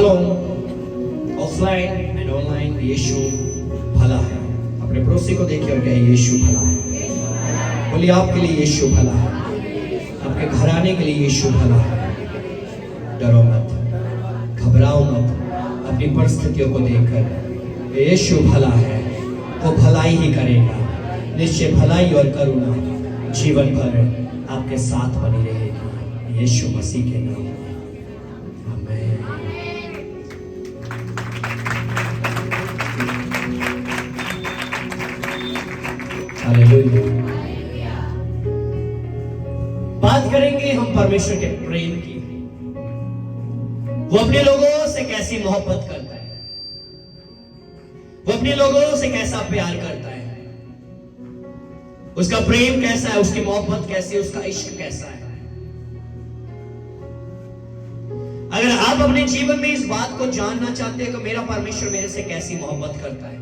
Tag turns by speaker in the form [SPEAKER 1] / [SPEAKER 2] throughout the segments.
[SPEAKER 1] Shalom, offline and online यीशु भला है। अपने पड़ोसी को देखिए और कहे यीशु भला है। बोलिए आपके लिए यीशु भला है, आपके घराने के लिए यीशु भला है। डरो मत, घबराओ मत अपनी परिस्थितियों को देखकर। यीशु भला है, वो भलाई ही करेगा। निश्चय भलाई और करुणा जीवन भर आपके साथ बनी रहेगी, यीशु मसीह के नाम में। आमीन। हालेलुया। बात करेंगे हम परमेश्वर के प्रेम की। वो अपने लोगों से कैसी मोहब्बत करता है, वो अपने लोगों से कैसा प्यार करता है, उसका प्रेम कैसा है, उसकी मोहब्बत कैसी है, उसका इश्क कैसा है। अगर आप अपने जीवन में इस बात को जानना चाहते हैं कि मेरा परमेश्वर मेरे से कैसी मोहब्बत करता है,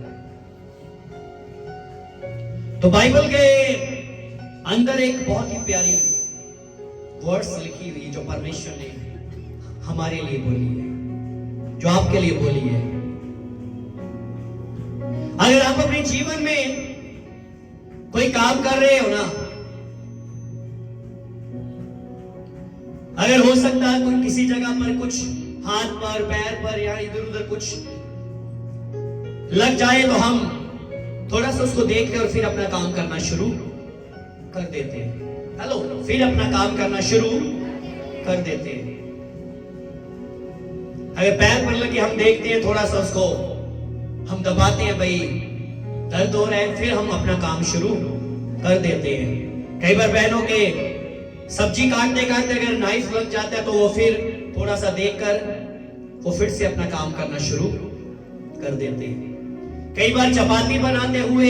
[SPEAKER 1] तो बाइबल के अंदर एक बहुत ही प्यारी वर्ड्स लिखी हुई जो परमेश्वर ने हमारे लिए बोली है, जो आपके लिए बोली है। अगर आप अपने जीवन में कोई काम कर रहे हो ना, अगर हो सकता है कोई किसी जगह पर कुछ हाथ पर पैर पर या इधर उधर कुछ लग जाए तो हम थोड़ा सा उसको देख के और फिर अपना काम करना शुरू कर देते हैं। हेलो, फिर अपना काम करना शुरू कर देते हैं। अगर पैर पर लगे हम देखते हैं, थोड़ा सा उसको हम दबाते हैं, भाई दर्द हो रहा है, फिर हम अपना काम शुरू कर देते हैं। कई बार बहनों के सब्जी काटते काटते अगर नाइफ लग जाता है तो वो फिर थोड़ा सा देखकर वो फिर से अपना काम करना शुरू कर देते हैं। कई बार चपाती बनाते हुए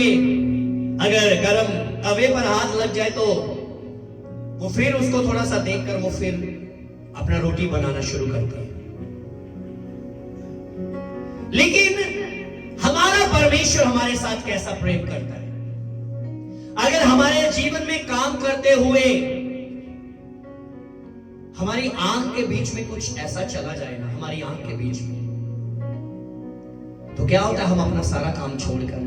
[SPEAKER 1] अगर गरम तवे पर हाथ लग जाए तो वो फिर उसको थोड़ा सा देखकर वो फिर अपना रोटी बनाना शुरू करते हैं। लेकिन हमारा परमेश्वर हमारे साथ कैसा प्रेम करता है। अगर हमारे जीवन में काम करते हुए हमारी आंख के बीच में कुछ ऐसा चला जाए ना, हमारी आंख के बीच में, तो क्या होता है, हम अपना सारा काम छोड़कर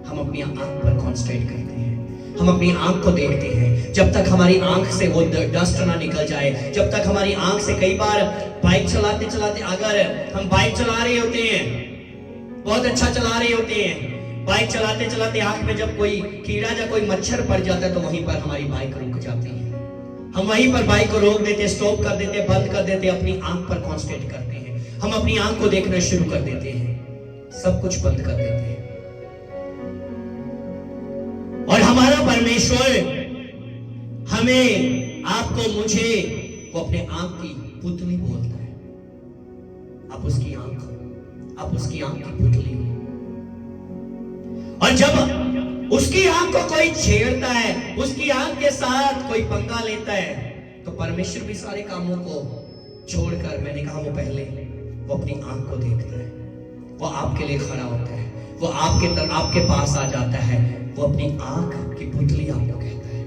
[SPEAKER 1] हम अपनी आंख पर कॉन्सेंट्रेट करते हैं, हम अपनी आंख को देखते हैं। जब तक हमारी आंख से वो डस्ट ना निकल जाए, जब तक हमारी आंख से, कई बार बाइक चलाते चलाते अगर हम बाइक चला रहे होते हैं, बहुत अच्छा चला रहे होते हैं, बाइक चलाते चलाते आंख में जब कोई कीड़ा या कोई मच्छर पड़ जाता है तो वहीं पर हमारी बाइक रुक जाती है। हम वहीं पर बाइक को रोक देते, स्टॉप कर देते, बंद कर देते, अपनी आंख पर कॉन्सेंट्रेट करते हैं, हम अपनी आंख को देखना शुरू कर देते हैं, सब कुछ बंद कर देते हैं। और हमारा परमेश्वर हमें, आपको, मुझे वो अपने आंख की पुतली बोलता है। आप उसकी आंख, आप उसकी आंख की पुतली हो। और जब उसकी आंख को कोई छेड़ता है, उसकी आंख के साथ कोई पंगा लेता है, तो परमेश्वर भी सारे कामों को छोड़कर, मैंने कहा वो पहले वो अपनी आंख को देखता है, वो आपके लिए खड़ा होता है, वो आपके पास आ जाता है, वो अपनी आंख की पुतली आपको कहता है।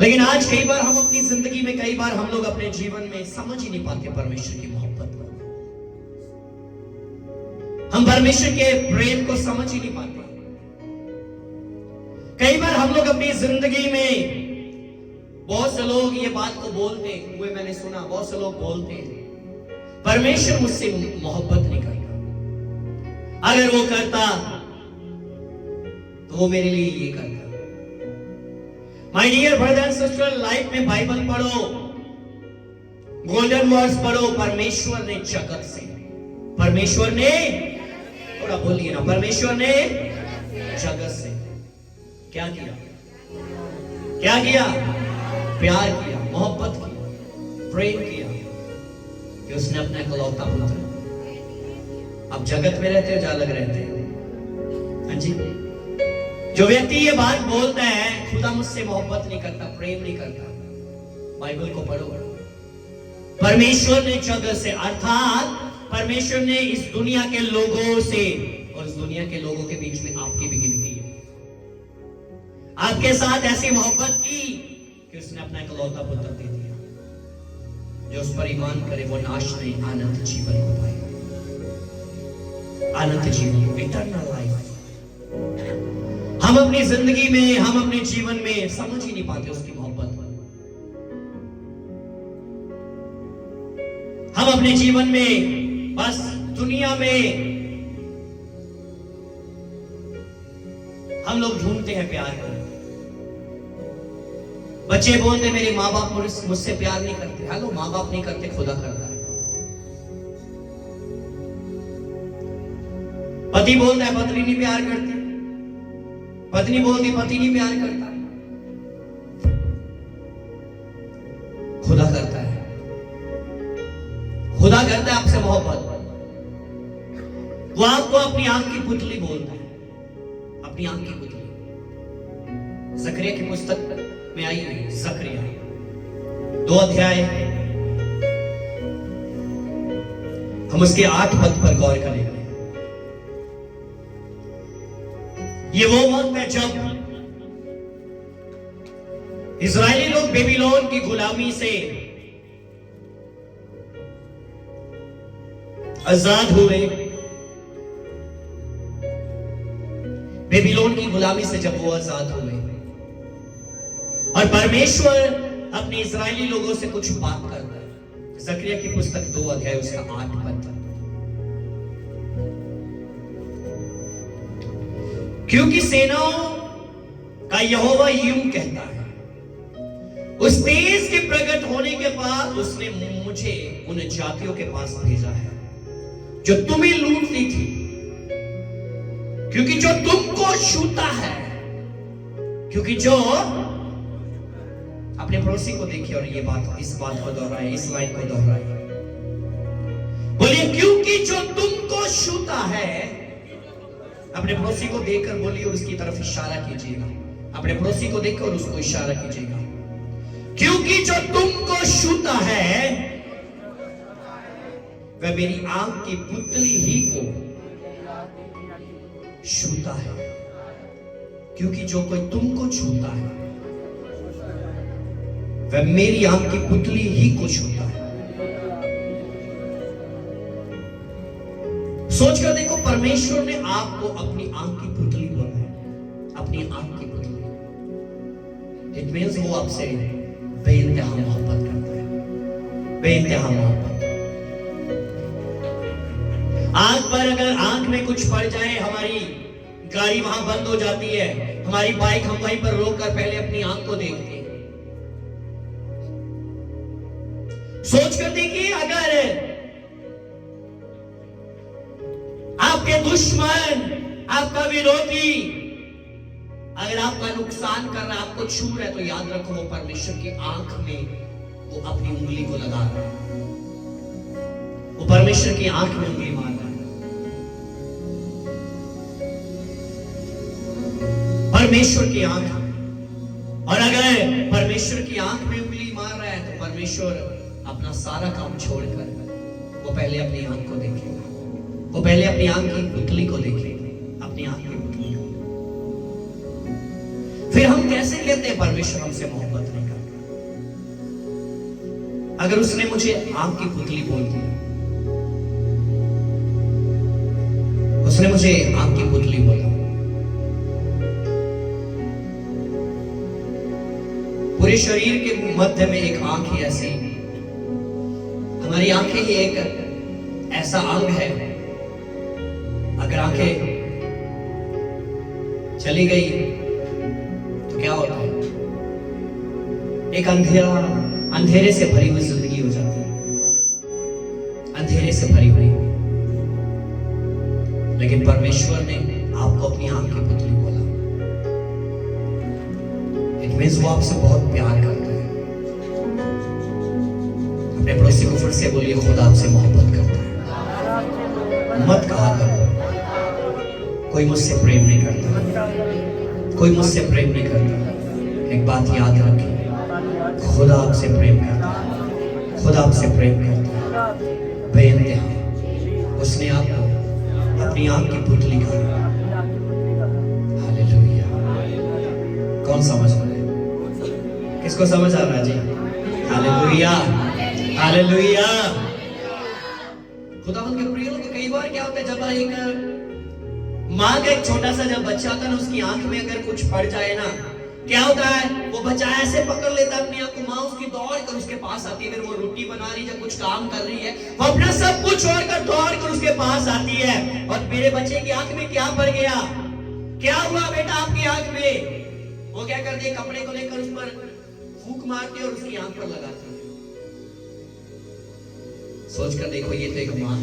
[SPEAKER 1] लेकिन आज कई बार हम अपनी जिंदगी में, कई बार हम लोग अपने जीवन में समझ ही नहीं पाते परमेश्वर की मोहब्बत को, हम परमेश्वर के प्रेम को समझ ही नहीं पाते। कई बार हम लोग अपनी जिंदगी में, बहुत से लोग ये बात को बोलते हुए मैंने सुना, बहुत से लोग बोलते हैं परमेश्वर मुझसे मोहब्बत नहीं करता, अगर वो करता तो वो मेरे लिए ये करता। My dear brother and sister, life में बाइबल पढ़ो, गोल्डन वर्ड्स पढ़ो। परमेश्वर ने जगत से, परमेश्वर ने, थोड़ा बोलिए ना, परमेश्वर ने जगत से क्या किया? क्या किया? प्यार किया, मोहब्बत किया, प्रेम किया कि उसने अपना इकलौता पुत्र। अब जगत में रहते हो या अलग रहते हो? हाँ जी, जो व्यक्ति ये बात बोलता है खुदा मुझसे मोहब्बत नहीं करता, प्रेम नहीं करता, बाइबल को पढ़ो। परमेश्वर ने जगत से, अर्थात परमेश्वर ने इस दुनिया के लोगों से और इस दुनिया के लोगों के बीच में आपकी भी गिनती है, आपके साथ ऐसी मोहब्बत की कि उसने अपना इकलौता पुत्र दे दिया। जो उस पर ईमान करे वो नाश नहीं, अनंत जीवन को पाएगा। अनंत जीवन, इटर्नल लाइफ। हम अपनी जिंदगी में, हम अपने जीवन में समझ ही नहीं पाते उसकी मोहब्बत। हम अपने जीवन में बस दुनिया में हम लोग ढूंढते हैं प्यार को। बच्चे बोलते मेरे माँ बाप मुझसे प्यार नहीं करते। हेलो, माँ बाप नहीं करते, खुदा करता है। पति बोलता है पत्नी नहीं प्यार करती, पत्नी बोलती पति नहीं प्यार करता, खुदा करता है। खुदा करता है आपसे मोहब्बत। वो आपको अपनी आंख की पुतली बोलता है, अपनी आंख की पुतली। जकरिया की पुस्तक में आई है, जकरिया 2 अध्याय, हम उसके 8 पद पर गौर करेंगे। ये वो वक्त है जब इजरायली लोग बेबीलोन की गुलामी से आजाद हुए। बेबीलोन की गुलामी से जब वो आजाद हुए और परमेश्वर अपने इजरायली लोगों से कुछ बात करता है। जकरिया की पुस्तक 2 अध्याय उसका 8 पद। क्योंकि सेनाओं का यहोवा यूं कहता है, उस तेज के प्रकट होने के बाद उसने मुझे उन जातियों के पास भेजा है जो तुम्हें लूटती थी, क्योंकि जो तुमको छूता है, क्योंकि जो अपने पड़ोसी को देखिए और ये बात, इस बात को दोहराए, इस लाइन को दोहराए, बोलिए क्योंकि जो तुमको छूता है। अपने पड़ोसी को देखकर बोलिए और उसकी तरफ इशारा कीजिएगा। अपने पड़ोसी को देखकर उसको इशारा कीजिएगा, क्योंकि जो तुमको छूता है वह मेरी आंख की पुतली ही को छूता है। क्योंकि जो कोई तुमको छूता है वह मेरी आंख की पुतली ही को छूता है। सोचकर देखो, परमेश्वर ने आपको अपनी आंख की पुतली बोला है, अपनी आंख की पुतली। इट मीन्स वो आपसे बेइंतहा मोहब्बत करता है, बेइंतहा मोहब्बत। आंख पर अगर आंख में कुछ पड़ जाए, हमारी गाड़ी वहां बंद हो जाती है, हमारी बाइक हम वहीं पर रोककर पहले अपनी आंख को देखते हैं। सोचकर देखिए, अगर आपके दुश्मन, आपका विरोधी अगर आपका नुकसान कर रहा है, आपको छू रहा है, तो याद रखो वो परमेश्वर की आंख में वो अपनी उंगली को लगा रहा है, वो परमेश्वर की आंख में उंगली मार रहा है। परमेश्वर की आंख, और अगर परमेश्वर की आंख में उंगली मार रहा है तो परमेश्वर अपना सारा काम छोड़कर वो पहले अपनी आंख को देखेगा, वो पहले अपनी आंख की पुतली को देखेगा, अपनी आंख की पुतली को। फिर हम कैसे कहते हैं परमेश्वर हमसे मोहब्बत नहीं करता? अगर उसने मुझे आंख की पुतली बोल दिया, उसने मुझे आंख की पुतली बोला, पूरे शरीर के मध्य में एक आंख ही ऐसी, हमारी आंखें ही एक ऐसा अंग है, अगर आंखें चली गई तो क्या होता है? एक अंधेरे से भरी हुई जिंदगी हो जाती है, अंधेरे से भरी हुई। लेकिन परमेश्वर ने आपको अपनी आंख की पुतली बोला। इट मींस वो आपसे बहुत प्यार करता है। अपने पड़ोसी को फिर से बोलिए, खुदा आपसे मोहब्बत करता है। मत कहा करो कोई मुझसे प्रेम नहीं करता, कोई मुझसे प्रेम नहीं करता। एक बात याद रखिए, खुदा आपसे प्रेम करता है, खुदा आपसे प्रेम करता है बेइंतहा। उसने आपको अपनी आंख की पुतली कहा। हालेलुया। कौन समझ रहा है? किसको समझ आ रहा है जी? हालेलुया। हालेलुया। खुदावंद के प्रिय लोग, कई बार क्या होता है जब एक माँ का एक छोटा सा जब बच्चा होता है ना, उसकी आंख में अगर कुछ पड़ जाए ना, क्या होता है, वो बच्चा ऐसे पकड़ लेता है अपनी आंख को, माँ उसकी दौड़ कर उसके पास आती है। अगर वो रोटी बना रही है, कुछ काम कर रही है, वो अपना सब कुछ छोड़कर दौड़ कर उसके पास आती है। और मेरे बच्चे की आंख में क्या पड़ गया, क्या हुआ बेटा आपकी आंख में, वो क्या करती है, कपड़े को लेकर उस पर फूंक मारती है और उसकी आंख पर लगाती है। सोच कर देखो, ये तो एक माँ,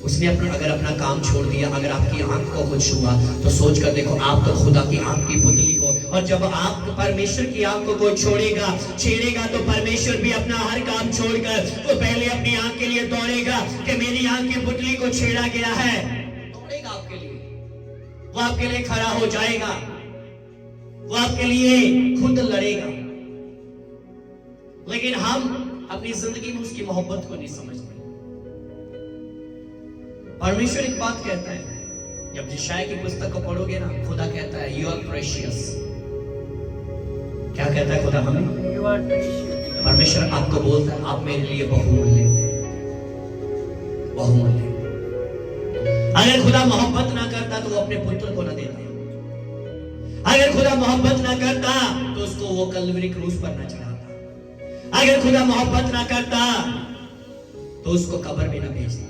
[SPEAKER 1] उसने अगर अपना काम छोड़ दिया, अगर आपकी आंख को कुछ हुआ तो सोच कर देखो, आप तो खुदा की आंख की पुतली हो। और जब आप परमेश्वर की आंख को कोई छोड़ेगा, छेड़ेगा, तो परमेश्वर भी अपना हर काम छोड़कर वो पहले अपनी आंख के लिए दौड़ेगा कि मेरी आंख की पुतली को छेड़ा गया है, दौड़ेगा आपके लिए, वो आपके लिए खड़ा हो जाएगा, वो आपके लिए खुद लड़ेगा। लेकिन हम अपनी जिंदगी में उसकी मोहब्बत को नहीं समझते। परमेश्वर एक बात कहता है, जब यशायाह की पुस्तक को पढ़ोगे ना, खुदा कहता है यू आर प्रेशियस। क्या कहता है खुदा हमें? You are precious. परमेश्वर आपको बोलता है आप मेरे लिए बहुमूल्य हो, बहुमूल्य। अगर खुदा मोहब्बत ना करता तो वो अपने पुत्र को ना देता। अगर खुदा मोहब्बत ना करता तो उसको वो कलवरी क्रूस पर ना चढ़ाता। अगर खुदा मोहब्बत ना करता तो उसको कब्र में ना भेजता।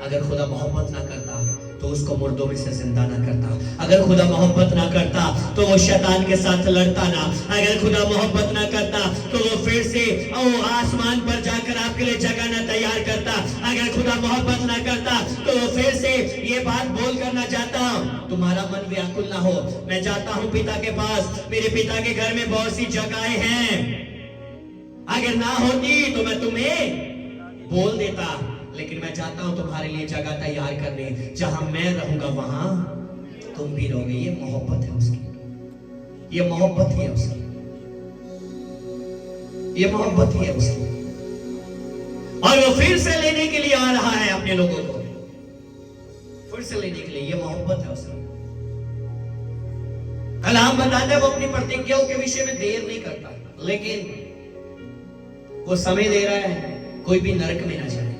[SPEAKER 1] अगर खुदा मोहब्बत ना करता तो उसको मुर्दों में से जिंदा ना करता। अगर खुदा मोहब्बत ना करता तो वो शैतान के साथ लड़ता ना। अगर खुदा मोहब्बत ना करता तो वो फिर से आसमान पर जाकर आपके लिए जगह ना तैयार करता। अगर खुदा मोहब्बत ना करता तो वो फिर से ये बात बोल कर ना जाता, तुम्हारा मन व्याकुल ना हो, मैं जाता हूं पिता के पास, मेरे पिता के घर में बहुत सी जगहें हैं, अगर ना होती तो मैं तुम्हें बोल देता, लेकिन मैं चाहता हूं तुम्हारे लिए जगह तैयार करने, जहां मैं रहूंगा वहां तुम भी रहोगे। ये मोहब्बत है उसकी, ये मोहब्बत ही है उसकी, ये मोहब्बत ही है उसकी। और वो फिर से लेने के लिए आ रहा है अपने लोगों को, फिर से लेने के लिए, ये मोहब्बत है उसकी। कल हम बताते हैं वो अपनी प्रतिज्ञाओं के विषय में देर नहीं करता, लेकिन वो समय दे रहा है कोई भी नरक में ना जाए,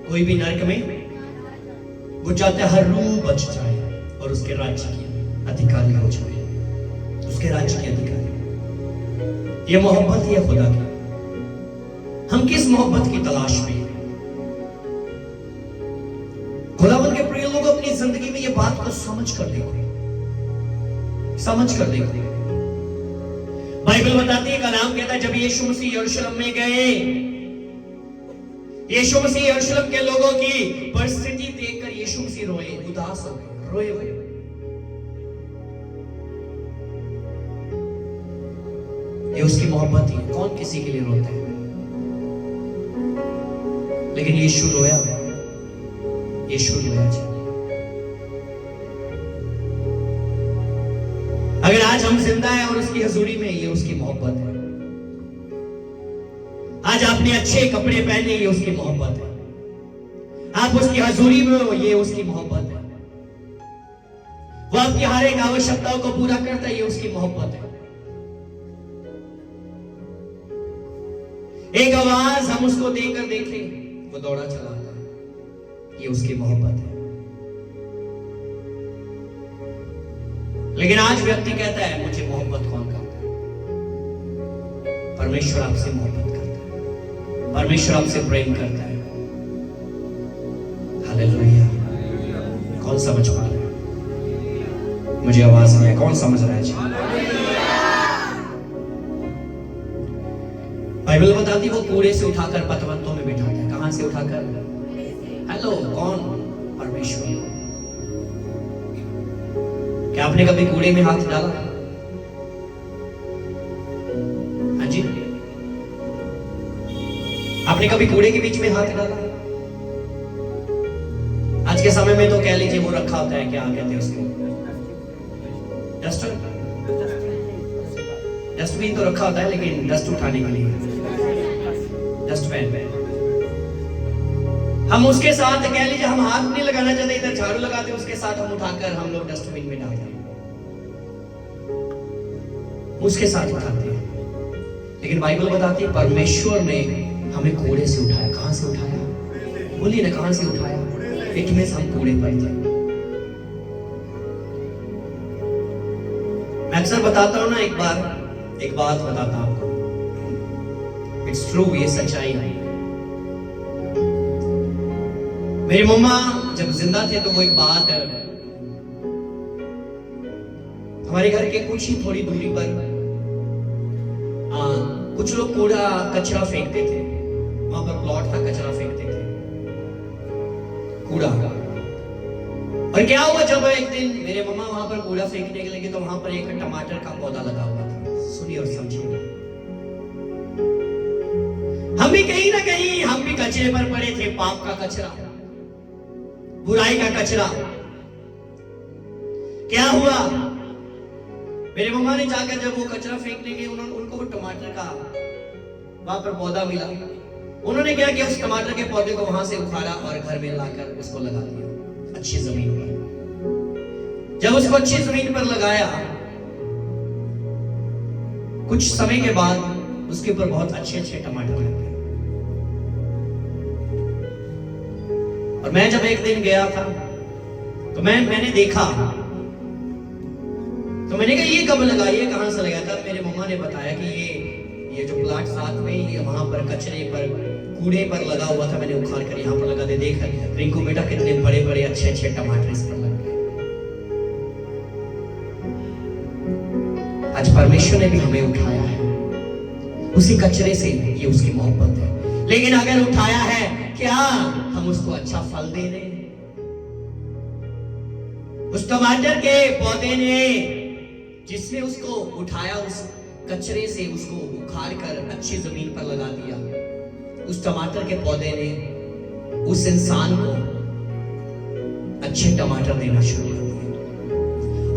[SPEAKER 1] कोई भी नरक में, वो चाहता है हर रूह बच जाए और उसके राज्य की अधिकारी हो जाए, उसके राज्य के अधिकारी। ये मोहब्बत ही है खुदा की। हम किस मोहब्बत की तलाश में हैं? खुदावंद के प्रिय लोग, अपनी जिंदगी में ये बात को समझ कर देखो, समझ कर देखो। बाइबल बताती है, कलाम कहता है जब यीशु मसीह यरूशलेम में गए, यीशु मसीह यरूशलेम के लोगों की परिस्थिति देखकर यीशु मसीह रोए, उदास हो गए, रोए हुए। ये उसकी मोहब्बत ही, कौन किसी के लिए रोता है, लेकिन यीशु रोया, यीशु रोया जी। अगर आज हम जिंदा हैं और उसकी हजूरी में, ये उसकी मोहब्बत है। आज आपने अच्छे कपड़े पहने, ये उसकी मोहब्बत है। आप उसकी हजूरी में हो, ये उसकी मोहब्बत है। वो आपकी हर एक आवश्यकताओं को पूरा करता है, ये उसकी मोहब्बत है। एक आवाज हम उसको देकर देखें, वो दौड़ा चला आता है, ये उसकी मोहब्बत है। लेकिन आज व्यक्ति कहता है मुझे मोहब्बत कौन करता है? परमेश्वर आपसे मोहब्बत करता है, परमेश्वर आपसे प्रेम करता है। हालेलुया। कौन समझ पा रहा है? मुझे आवाज नहीं है, कौन समझ रहा है? बाइबल बताती वो कूड़े से उठाकर पतवंतों में बिठाता है। कहां से उठाकर? हेलो, कौन? परमेश्वर। क्या आपने कभी कूड़े में हाथ डाला? हाँ जी, आपने कभी कूड़े के बीच में हाथ डाला? आज के समय में तो कह लीजिए वो रखा होता है, क्या कहते हैं उसको, डस्टर, डस्टबिन तो रखा होता है, लेकिन डस्ट उठाने के लिए डस्टबिन। हम उसके साथ कह लीजिए हम हाथ नहीं लगाना चाहते, इधर झाड़ू लगाते, उसके साथ हम उठाकर हम लोग डस्टबिन में डालते हैं, उसके साथ उठाते हैं। लेकिन बाइबल बताती है परमेश्वर ने हमें कूड़े से उठाया। कहां से उठाया? बोलिए ना, कहां से उठाया? इट मींस हम कूड़े पर थे। मैं अक्सर बताता हूं ना, एक बात बताता हूं आपको, इट्स ट्रू, ये सच्चाई है। मेरी मम्मा जब जिंदा थे तो वो एक बात है, हमारे घर के कुछ ही थोड़ी दूरी पर कुछ लोग कूड़ा कचरा फेंकते थे। वहां पर प्लॉट था, कचरा फेंकते थे, कूड़ा। और क्या हुआ, जब एक दिन मेरे मम्मा वहां पर कूड़ा फेंकने के लगे तो वहां पर एक टमाटर का पौधा लगा हुआ था। सुनिए और समझिए, हम भी कहीं ना कहीं हम भी कचरे पर पड़े थे। पाप का कचरा, बुराई का कचरा। क्या हुआ, मेरे मम्मा ने जाकर जब वो कचरा फेंकने गए, उनको वो टमाटर का वहां पर पौधा मिला। उन्होंने क्या किया, उस टमाटर के पौधे को वहां से उखाड़ा और घर में लाकर उसको लगा दिया अच्छी जमीन पर। जब उसको अच्छी जमीन पर लगाया, कुछ समय के बाद उसके ऊपर बहुत अच्छे अच्छे टमाटर लग गए। और मैं जब एक दिन गया था तो मैंने देखा, तो मैंने कहा ये कब लगा, ये कहां से लगा था? मेरे मम्मा ने बताया कि ये जो प्लाट साथ में, ये वहां पर कचरे पर, कूड़े पर लगा हुआ था, मैंने उखाड़ कर यहाँ पर लगा दे। देख रिंकू बेटा, कितने बड़े बड़े अच्छे अच्छे टमाटर इस पर लग गए। आज परमेश्वर ने भी हमें उठाया है उसी कचरे से, ये उसकी मोहब्बत है। लेकिन अगर उठाया है, क्या हम उसको अच्छा फल दे रहे हैं? उस टमाटर के पौधे ने, जिसने उसको उठाया, उस कचरे से उसको उखाड़ कर अच्छी जमीन पर लगा दिया, उस टमाटर के पौधे ने उस इंसान को अच्छे टमाटर देना शुरू कर दिया।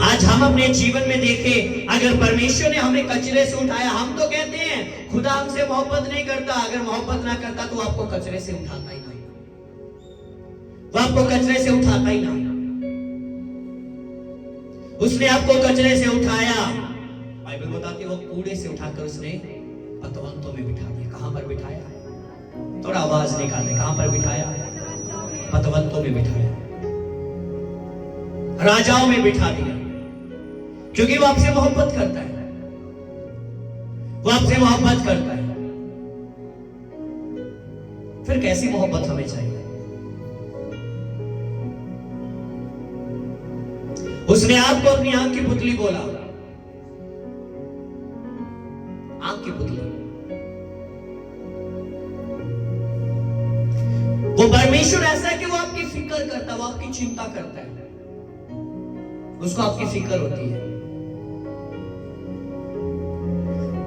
[SPEAKER 1] आज हम अपने जीवन में देखें, अगर परमेश्वर ने हमें कचरे से उठाया, हम तो कहते हैं खुदा हमसे मोहब्बत नहीं करता। अगर मोहब्बत ना करता तो आपको कचरे से उठाता ही नहीं, वो आपको कचरे से उठाता ही ना। उसने आपको कचरे से उठाया, बाइबल बताती है वो कूड़े से उठाकर उसने पतवंतों में बिठा दिया। कहां पर बिठाया? थोड़ा आवाज निकाले, कहां पर बिठाया? पतवंतों में बिठाया, राजाओं में बिठा दिया, क्योंकि वो आपसे मोहब्बत करता है। वो आपसे मोहब्बत करता है। फिर कैसी मोहब्बत हमें चाहिए? उसने आपको अपनी आंख की पुतली बोला, आंख की पुतली। वो परमेश्वर ऐसा है कि वो आपकी फिक्र करता है, वो आपकी चिंता करता है, उसको आपकी फिक्र होती है।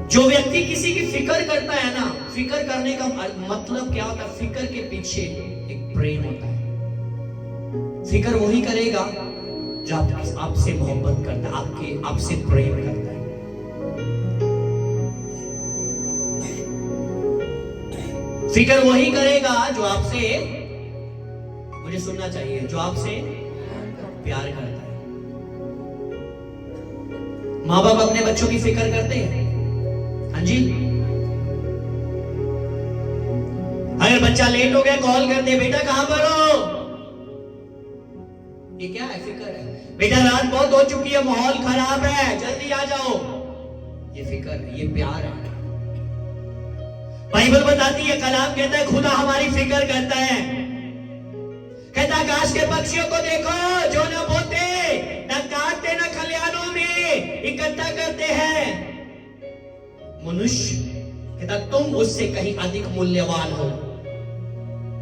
[SPEAKER 1] जो व्यक्ति किसी की फिक्र करता है ना, फिक्र करने का मतलब क्या होता है? फिक्र के पीछे एक प्रेम होता है। फिक्र वही करेगा जो आपसे मोहब्बत करता है, आपसे प्रेम करता है। फिक्र वही करेगा जो आपसे, मुझे सुनना चाहिए, जो आपसे प्यार करता है। माँ बाप अपने बच्चों की फिक्र करते हैं? हाँ जी। अगर बच्चा लेट हो गया, कॉल कर दे, बेटा कहां पर हो? ये क्या है? फिक्र है। बेटा रात बहुत हो चुकी है, माहौल खराब है, जल्दी आ जाओ। ये फिक्र है, ये प्यार है। बाइबल बताती है, कलाम कहता है खुदा हमारी फिक्र करता है। कहता आकाश के पक्षियों को देखो, जो न बोते, न काटते, न खलिहानों में इकट्ठा करते हैं। मनुष्य कहता तुम उससे कहीं अधिक मूल्यवान हो।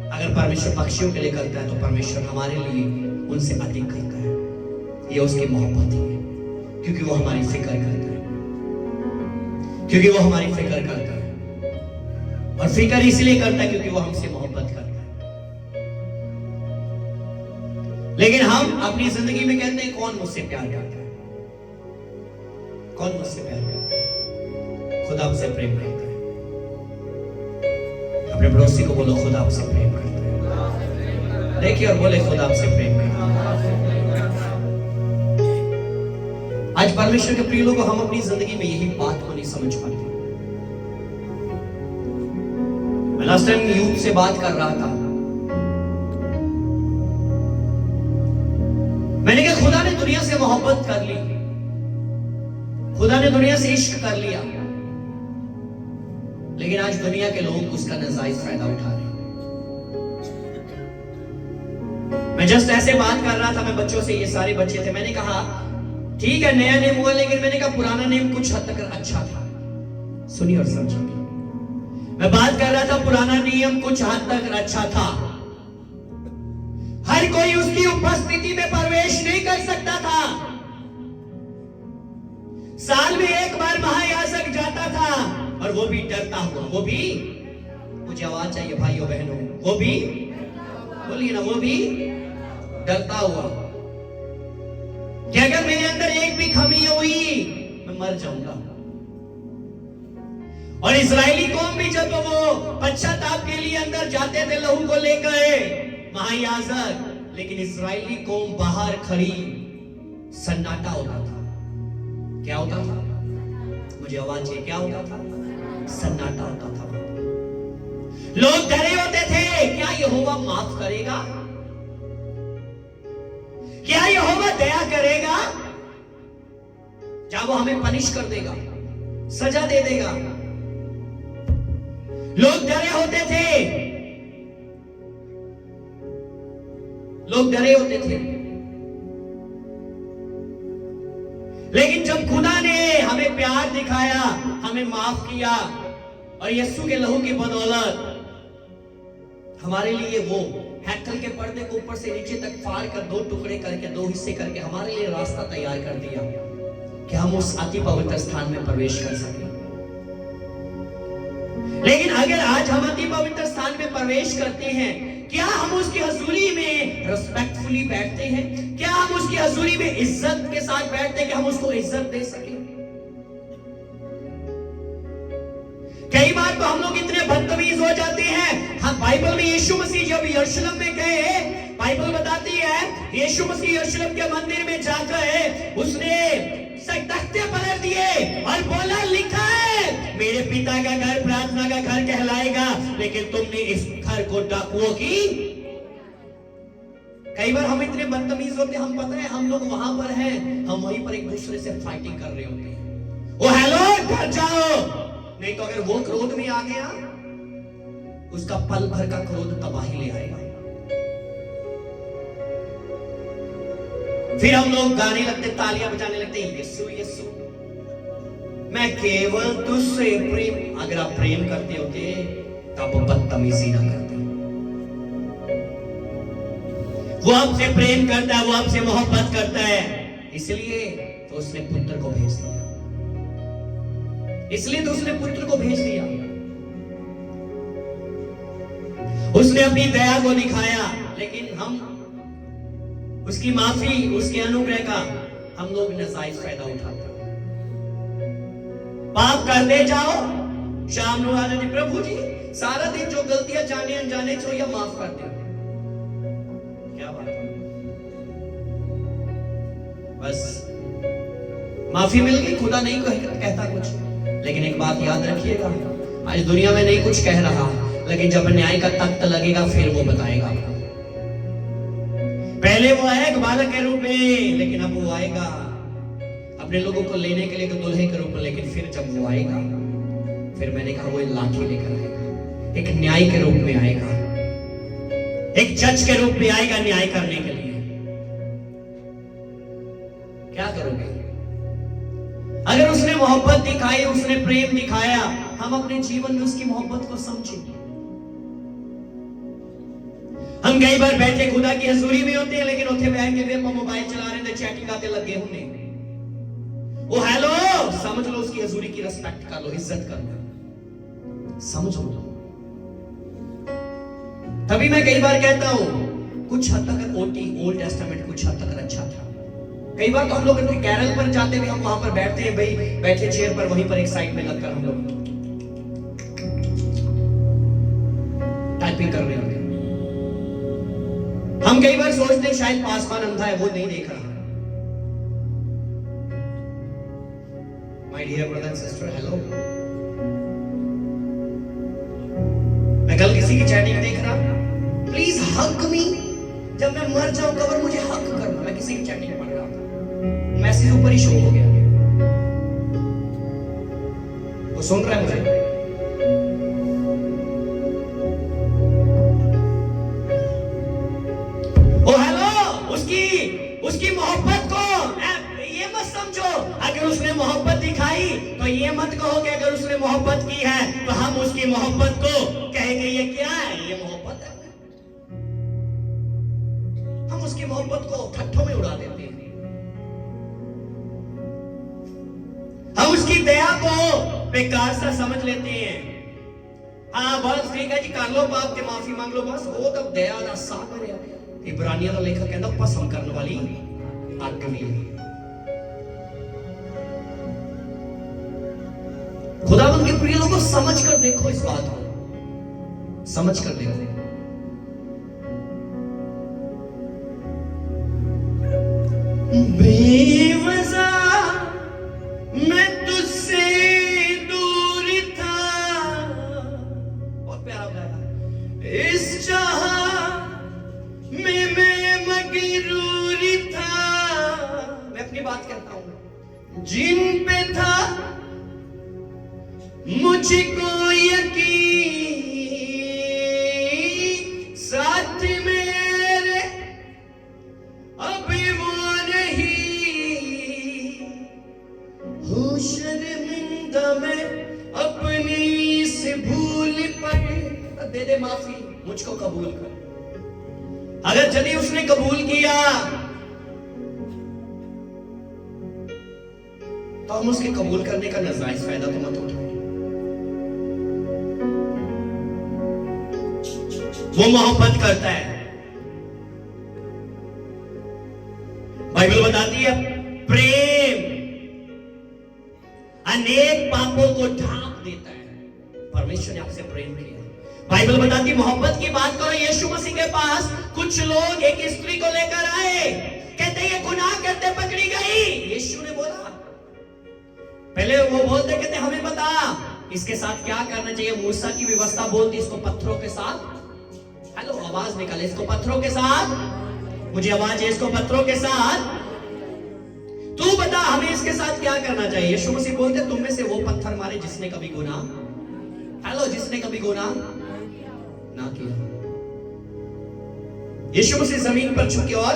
[SPEAKER 1] अगर परमेश्वर पक्षियों के लिए करता है तो परमेश्वर हमारे लिए उनसे अधिक करता है। ये उसकी मोहब्बत है, क्योंकि वो हमारी फिक्र करता है, क्योंकि वो हमारी फिक्र करता है। और फिक्र इसलिए करता है क्योंकि वो हमसे मोहब्बत करता है। लेकिन हम अपनी जिंदगी में कहते हैं कौन मुझसे प्यार करता है? कौन मुझसे प्यार करता है? खुदा आपसे प्रेम करता है। अपने पड़ोसी को बोलो खुदा आपसे प्रेम करता है। देखिए और बोले खुदा आपसे प्रेम करता है। आज परमेश्वर के प्रिय लोगों, हम अपनी जिंदगी में यही बात को नहीं समझ पाते। मैं लास्ट टाइम यूथ से बात कर रहा था, मैंने कहा खुदा ने दुनिया से मोहब्बत कर ली, खुदा ने दुनिया से इश्क कर लिया, लेकिन आज दुनिया के लोग उसका नाजायज फायदा उठा रहे हैं। मैं जस्ट ऐसे बात कर रहा था मैं बच्चों से, ये सारे बच्चे थे, मैंने कहा ठीक है नया नेम हुआ, लेकिन मैंने कहा पुराना नेम कुछ हद तक अच्छा था। सुनिए और समझिए, मैं बात कर रहा था पुराना नियम कुछ हद तक अच्छा था। हर कोई उसकी उपस्थिति में प्रवेश नहीं कर सकता था। साल में एक बार महायाजक जाता था, और वो भी डरता हुआ, वो भी, मुझे आवाज चाहिए भाइयों बहनों, वो भी बोलिए ना, वो भी डरता हुआ कि अगर मेरे अंदर एक भी कमी हुई मैं मर जाऊंगा। और इजरायली कौम भी जब वो पश्चाताप के लिए अंदर जाते थे लहू को लेकर महायाजक, लेकिन इजरायली कौम बाहर खड़ी, सन्नाटा होता था। क्या होता था? मुझे आवाज है, क्या होता था? सन्नाटा होता था। लोग डरे होते थे, क्या यहोवा माफ करेगा? क्या यहोवा दया करेगा? क्या वो हमें पनिश कर देगा, सजा दे देगा? लोग डरे होते थे, लोग डरे होते थे। लेकिन जब खुदा ने हमें प्यार दिखाया, हमें माफ किया, और यीशु के लहू की बदौलत हमारे लिए वो हैकल के पर्दे को ऊपर से नीचे तक फाड़ कर दो टुकड़े करके, दो हिस्से करके हमारे लिए रास्ता तैयार कर दिया कि हम उस अति पवित्र स्थान में प्रवेश कर सकें। लेकिन अगर आज हम अति पवित्र स्थान में प्रवेश करते हैं, क्या हम उसकी हजूरी में रिस्पेक्टफुली बैठते हैं? क्या हम उसकी हजूरी में इज्जत के साथ बैठते हैं कि हम उसको इज्जत दे सकें? कई बार तो हम लोग इतने बदतमीज हो जाते हैं। हम बाइबल में यीशु मसीह जब यरूशलेम में गए, बाइबल बताती है यीशु मसीह यरूशलेम के मंदिर में जाकर उसने तख्ते पलट दिए और बोला, लिखा है मेरे पिता का घर प्रार्थना का घर कहलाएगा, लेकिन तुमने इस घर को डाकुओं की। कई बार हम इतने बदतमीज होते हैं, हम पता है हम लोग वहां पर हैं, हम वहीं पर एक दूसरे से फाइटिंग कर रहे होते हैं। ओ हेलो, घर जाओ, नहीं तो अगर वो क्रोध में आ गया, उसका पल भर का क्रोध तबाही ले आएगा। फिर हम लोग गाने लगते, तालियां बजाने लगते, यीशु यीशु मैं केवल तुझसे प्रेम। अगर आप प्रेम करते होते तो आप बदतमीजी ना करते। वो आपसे प्रेम करता है, वो आपसे मोहब्बत करता है, इसलिए तो उसने पुत्र को भेज दिया, इसलिए तो उसने पुत्र को भेज दिया। उसने अपनी दया को दिखाया, लेकिन हम उसकी माफी, उसके अनुग्रह का हम लोग नाजायज फायदा उठाते हैं। पाप करते जाओ, शाम को आने दी प्रभु जी सारा दिन जो गलतियां जाने अनजाने छो या माफ कर दो। क्या बात है, बस माफी मिल गई, खुदा नहीं कहता कुछ। लेकिन एक बात याद रखिएगा, आज दुनिया में नहीं कुछ कह रहा, लेकिन जब न्याय का तख्त लगेगा फिर वो बताएगा। पहले वो आया एक बालक के रूप में, लेकिन अब वो आएगा अपने लोगों को लेने के लिए दुल्हे के रूप में। लेकिन फिर जब वो आएगा, फिर मैंने कहा वो लाठी लेकर आएगा, एक न्याय के रूप में आएगा, एक जज के रूप में आएगा न्याय करने के लिए। क्या करोगे? अगर उसने मोहब्बत दिखाई, उसने प्रेम दिखाया, हम अपने जीवन में उसकी मोहब्बत को समझेंगे। हम कई बार बैठे खुदा की हजूरी में होते हैं, लेकिन उठे बैठ के वे मोबाइल चला रहे थे, चैटिंग आते लगे होंगे। वो हेलो, समझ लो उसकी हजूरी की रिस्पेक्ट कर लो, इज्जत कर लो, समझ लो। तभी मैं कई बार कहता हूं कुछ हद तक ओल्ड टेस्टामेंट कुछ हद तक अच्छा था। कई बार तो हम लोग कैरल पर जाते हुए हम वहां पर बैठते हैं, भाई बैठे चेयर पर, वहीं पर एक साइड में लगकर हम लोग टाइपिंग कर रहे होते। हम कई बार सोचते हैं शायद पासवान अंधा है, वो नहीं देख रहा। My dear brother and sister, hello. मैं मैं कल किसी की चैटिंग देख रहा, प्लीज हग मी, जब मैं मर जाऊं कबर मुझे हग करना। मैं किसी की चैटिंग पढ़ रहा था, मैसेज ऊपर ही शो हो गया, वो सुन रहा है मुझे। ओ हेलो, उसकी मोहब्बत को ये मत समझो, अगर उसने मोहब्बत दिखाई तो ये मत कहो कि अगर उसने मोहब्बत की है तो हम उसकी मोहब्बत को कहेंगे ये क्या है, ये मोहब्बत है। हम उसकी मोहब्बत को ठट्ठों में उड़ा देते हैं, हम उसकी दया को बेकार सा समझ लेते हैं। हाँ बस ठीक है जी, कर लो पाप के माफी मांग लो, बस वो तो दया दा सागर है। इब्रानियों का लेखक कहता पसंद करने वाली अग्नि। खुदावंद के प्रिय लोगों, समझ कर देखो इस बात को, समझ कर देखो। बेवजह मैं तुझसे दूर था, बहुत प्यारा गाया, इस चाह में मैं मगरूर था। मैं अपनी बात कहता हूं, जिन पे था मुझको यकीन, साथ मेरे अभी वो नहीं, हूँ शर्मिंदा मैं अपनी से भूल पर। दे दे माफी, मुझको कबूल कर। अगर यदि उसने कबूल किया तो हम उसके कबूल करने का नाजायज फायदा तो मत उठाएं। वो मोहब्बत करता है, बाइबल बताती है प्रेम अनेक पापों को ढांक देता है। परमेश्वर ने आपसे प्रेम किया। बाइबल बताती मोहब्बत की बात करो, यीशु मसीह के पास कुछ लोग एक स्त्री को लेकर आए, कहते ये गुनाह करते पकड़ी गई। यीशु ने बोला, पहले वो बोलते कहते हमें बता इसके साथ क्या करना चाहिए। मूसा की व्यवस्था बोलती इसको पत्थरों के साथ, हेलो आवाज निकाले, इसको पत्थरों के साथ, मुझे आवाज है, इसको पत्थरों के साथ, तू बता हमें इसके साथ क्या करना चाहिए। यीशु मसीह बोलते तुम में से वो पत्थर मारे जिसने कभी गुनाह, हेलो जिसने कभी गुनाह ना किया। यीशु मसीह जमीन पर झुके और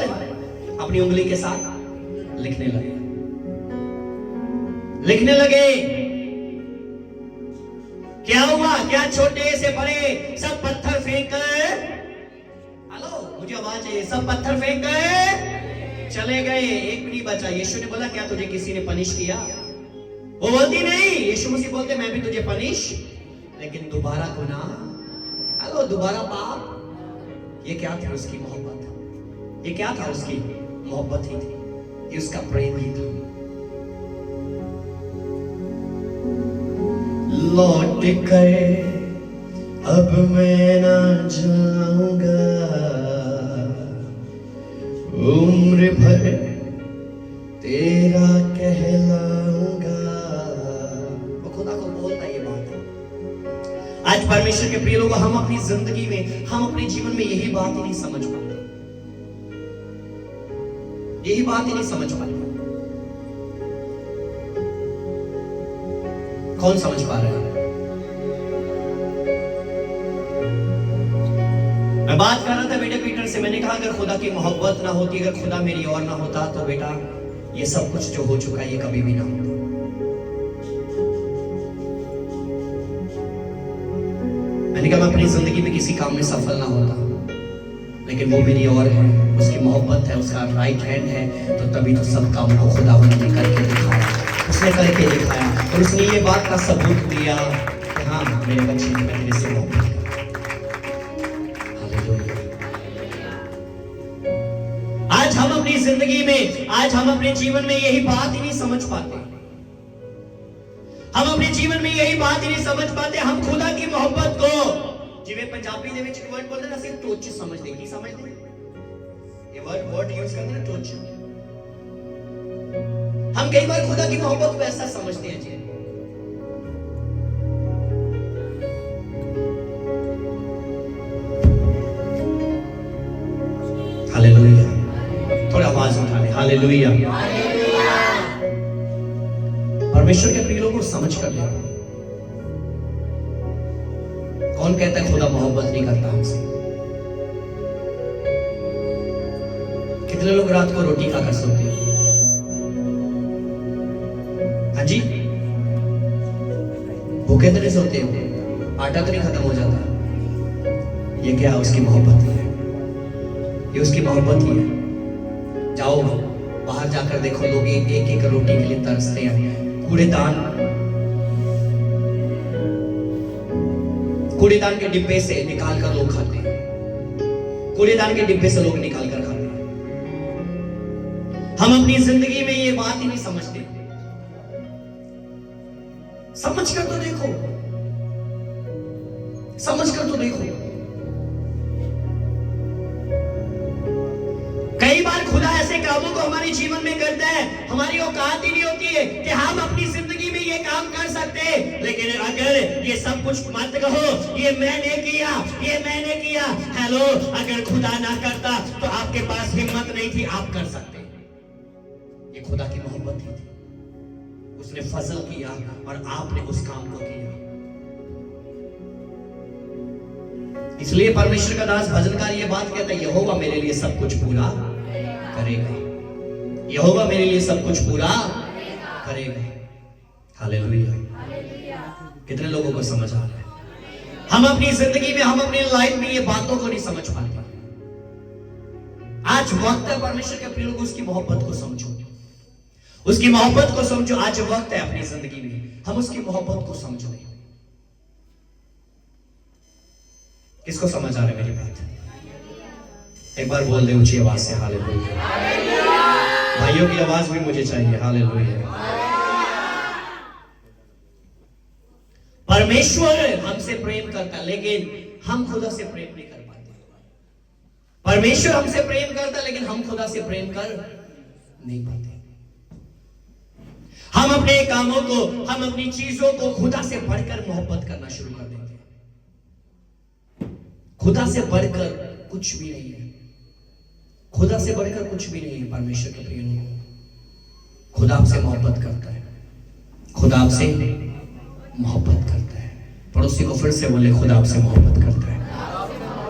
[SPEAKER 1] अपनी उंगली के साथ लिखने लगे, लिखने लगे। क्या हुआ, क्या छोटे से बड़े सब पत्थर फेंक कर, हेलो मुझे आवाज है, सब पत्थर फेंक कर चले गए, एक भी नहीं बचा। यीशु ने बोला क्या तुझे किसी ने पनिश किया? वो बोलती नहीं। यीशु मसीह बोलते मैं भी तुझे पनिश, लेकिन दोबारा गुनाह, हेलो दोबारा पाप। ये क्या था? उसकी मोहब्बत। ये क्या था? उसकी मोहब्बत ही थी, ये उसका प्रेम ही था। लौट कर अब मैं ना जाऊंगा, उम्र भर तेरा कहलाऊंगा। वो खुदा को बोलता ये बात। आज परमेश्वर के प्रिय लोगों, हम अपनी जिंदगी में, हम अपने जीवन में यही बात ही नहीं समझ पाते, यही बात ही नहीं समझ पाते। कौन समझ पा रहा है? मैं बात कर रहा था बेटे पीटर से, मैंने कहा अगर खुदा की मोहब्बत ना होती, अगर खुदा मेरी और ना होता तो बेटा ये सब कुछ जो हो चुका है ये कभी भी ना होता। मैंने कहा मैं अपनी जिंदगी में किसी काम में सफल ना होता, लेकिन वो मेरी और है, उसकी मोहब्बत है, उसका राइट हैंड है, तो तभी तो सब काम को खुदावंद ने करके दिखाया, उसने करके दिखाया। और उसने ये बात का सबूत दिया कि हाँ मेरे बच्चे ने मेरे से मोहब्बत किया। आज हम अपनी जिंदगी में, आज हम अपने जीवन में यही बात ही नहीं समझ पाते, हम अपने जीवन में यही बात ही नहीं समझ पाते। हम खुदा की मोहब्बत को, जिਵੇਂ पंजाबी ਦੇ ਵਿੱਚ ਇੱਕ वर्ड बोलते ना, ਅਸੀਂ टोच समझते। की समझते? ये वर्ड यूज करते ना, टोच। हम कई बार खुदा की मोहब्बत को ऐसा समझते हैं जी, हालेलुया। थोड़ा आवाज उठा ले, हालेलुया। परमेश्वर के प्रिय लोगों समझ कर ले, कौन कहता है खुदा मोहब्बत नहीं करता हमसे? कितने लोग रात को रोटी खाकर सोते हैं? हाँ जी, भूखे तो नहीं सोते हो, आटा तो नहीं खत्म हो जाता? ये क्या? उसकी मोहब्बत है, ये उसकी मोहब्बत ही है। जाओ बाहर जाकर देखो, लोग एक एक रोटी के लिए तरसते हैं। कूड़ेदान के डिब्बे से निकाल कर लोग खाते हैं, कूड़ेदान के डिब्बे से लोग निकाल कर खाते हैं। हम अपनी जिंदगी में ये बात ही नहीं समझते। समझ कर तो देखो, समझ कर तो देखो। कई बार खुदा ऐसे कामों को हमारे जीवन में करता है, हमारी औकात ही नहीं होती है कि हम अपनी जिंदगी में ये काम कर सकते हैं। लेकिन अगर ये सब कुछ मत कहो, ये मैंने किया, ये मैंने किया। हेलो, अगर खुदा ना करता तो आपके पास हिम्मत नहीं थी, आप कर सकते। ये खुदा की मोहब्बत ही थी, उसने फजल किया और आपने उस काम को किया। इसलिए परमेश्वर का दास भजनकार ये बात कहता है, यहोवा मेरे लिए सब कुछ पूरा करेगा, यहोवा मेरे लिए सब कुछ पूरा करेगा। हालेलुया। कितने लोगों को समझ आ रहा है? हम अपनी जिंदगी में, हम अपनी लाइफ में ये बातों को नहीं समझ पाते। आज वक्त है परमेश्वर के प्रिय लोगों, उसकी मोहब्बत को समझो, उसकी मोहब्बत को समझो। आज वक्त है अपनी जिंदगी में हम उसकी मोहब्बत को समझो। किसको समझ आ रहा है मेरी बात? एक बार बोल दे ऊंची आवाज से, हालेलुया। भाइयों की आवाज भी मुझे चाहिए, हालेलुया। परमेश्वर हमसे प्रेम करता, लेकिन हम खुदा से प्रेम नहीं कर पाते। परमेश्वर हमसे प्रेम करता, लेकिन हम खुदा से प्रेम कर नहीं पाते। हम अपने कामों को, हम अपनी चीजों को खुदा से बढ़कर मोहब्बत करना शुरू कर देते हैं। खुदा से बढ़कर कुछ भी नहीं है, खुदा से बढ़कर कुछ भी नहीं है। परमेश्वर के प्रिय लोगों, खुदा आपसे मोहब्बत करता है, खुदा आपसे मोहब्बत करता है। पड़ोसी को फिर से बोले, खुदा आपसे मोहब्बत करता है।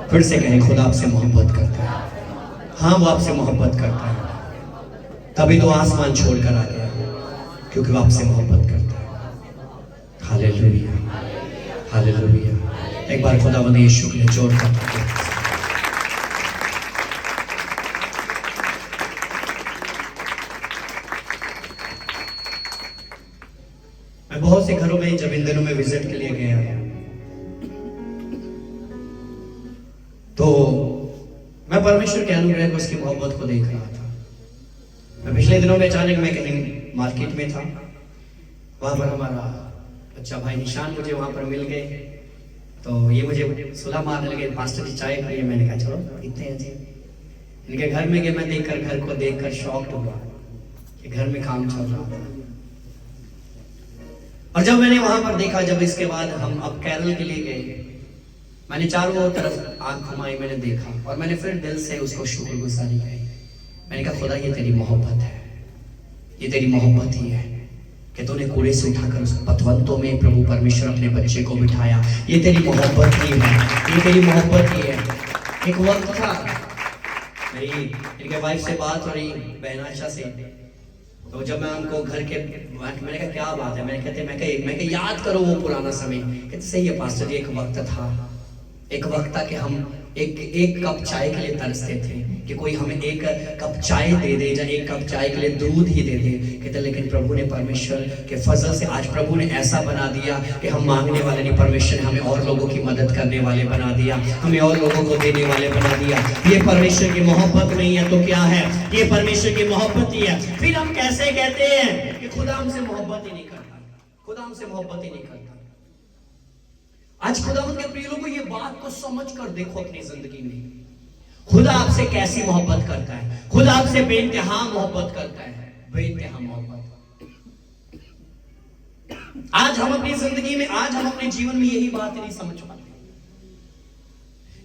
[SPEAKER 1] फिर से कहें, खुदा आपसे मोहब्बत करता है। हाँ, वो आपसे मोहब्बत करता है, तभी तो आसमान छोड़कर आ गया, क्योंकि वो आपसे मोहब्बत करता है। Hallelujah, hallelujah. एक बार खुदावंद यीशु के लिए जोर करते हैं। मैं बहुत से घरों में जब इन दिनों में विजिट के लिए गया तो मैं परमेश्वर के अनुग्रह को, उसकी मोहब्बत को देख रहा था। मैं पिछले दिनों में अचानक मैं कहीं मार्केट में था, वहां पर हमारा बच्चा भाई निशान मुझे वहां पर मिल गए। तो ये मुझे सुलह मारने लगे, पास्टर जी चाय पिए। मैंने कहा चलो पीते हैं जी। इनके घर में गए, मैं देखकर, घर को देखकर शॉक्ड हुआ कि घर में काम चल रहा था। और जब मैंने वहां पर देखा, जब इसके बाद हम अब कैरल के लिए गए, मैंने चारों तरफ आंख घुमाई, मैंने देखा और मैंने फिर दिल से उसको शुक्रगुजारी की। मैंने कहा, खुदा ये तेरी मोहब्बत है, ये तेरी मोहब्बत ही है कि तूने कूड़े से उठाकर उस पतवंतों में प्रभु परमेश्वर अपने बच्चे को बिठाया। ये तेरी मोहब्बत ही है, ये तेरी मोहब्बत ही है। एक वक्त था, मेरी इनके वाइफ से बात हो रही, बहनाशा से, तो जब मैं उनको घर के, मैंने कहा क्या बात है? मैं याद करो वो पुराना समय। कहते सही है पास्टर जी, एक वक्त था, एक वक्त था कि हम एक कप चाय के लिए तरसते थे कि कोई हमें एक कप चाय दे दे, या एक कप चाय के लिए दूध ही दे दे। कहते लेकिन प्रभु ने, परमेश्वर के फजल से आज प्रभु ने ऐसा बना दिया कि हम मांगने वाले नहीं, परमेश्वर ने हमें और लोगों की मदद करने वाले बना दिया, हमें और लोगों को देने वाले बना दिया। ये परमेश्वर की मोहब्बत नहीं है तो क्या है? ये परमेश्वर की मोहब्बत ही है। फिर हम कैसे कहते हैं कि खुदा हमसे मोहब्बत ही नहीं करता, खुदा हमसे मोहब्बत ही नहीं करता। आज खुदावंद के प्रिय लोगों, ये बात को समझ कर देखो अपनी जिंदगी में, खुदा आपसे कैसी मोहब्बत करता है। खुदा आपसे बेइंतहा मोहब्बत करता है, बेइंतहा मोहब्बत। आज हम अपनी जिंदगी में, आज हम अपने जीवन में यही बात नहीं समझ पाते।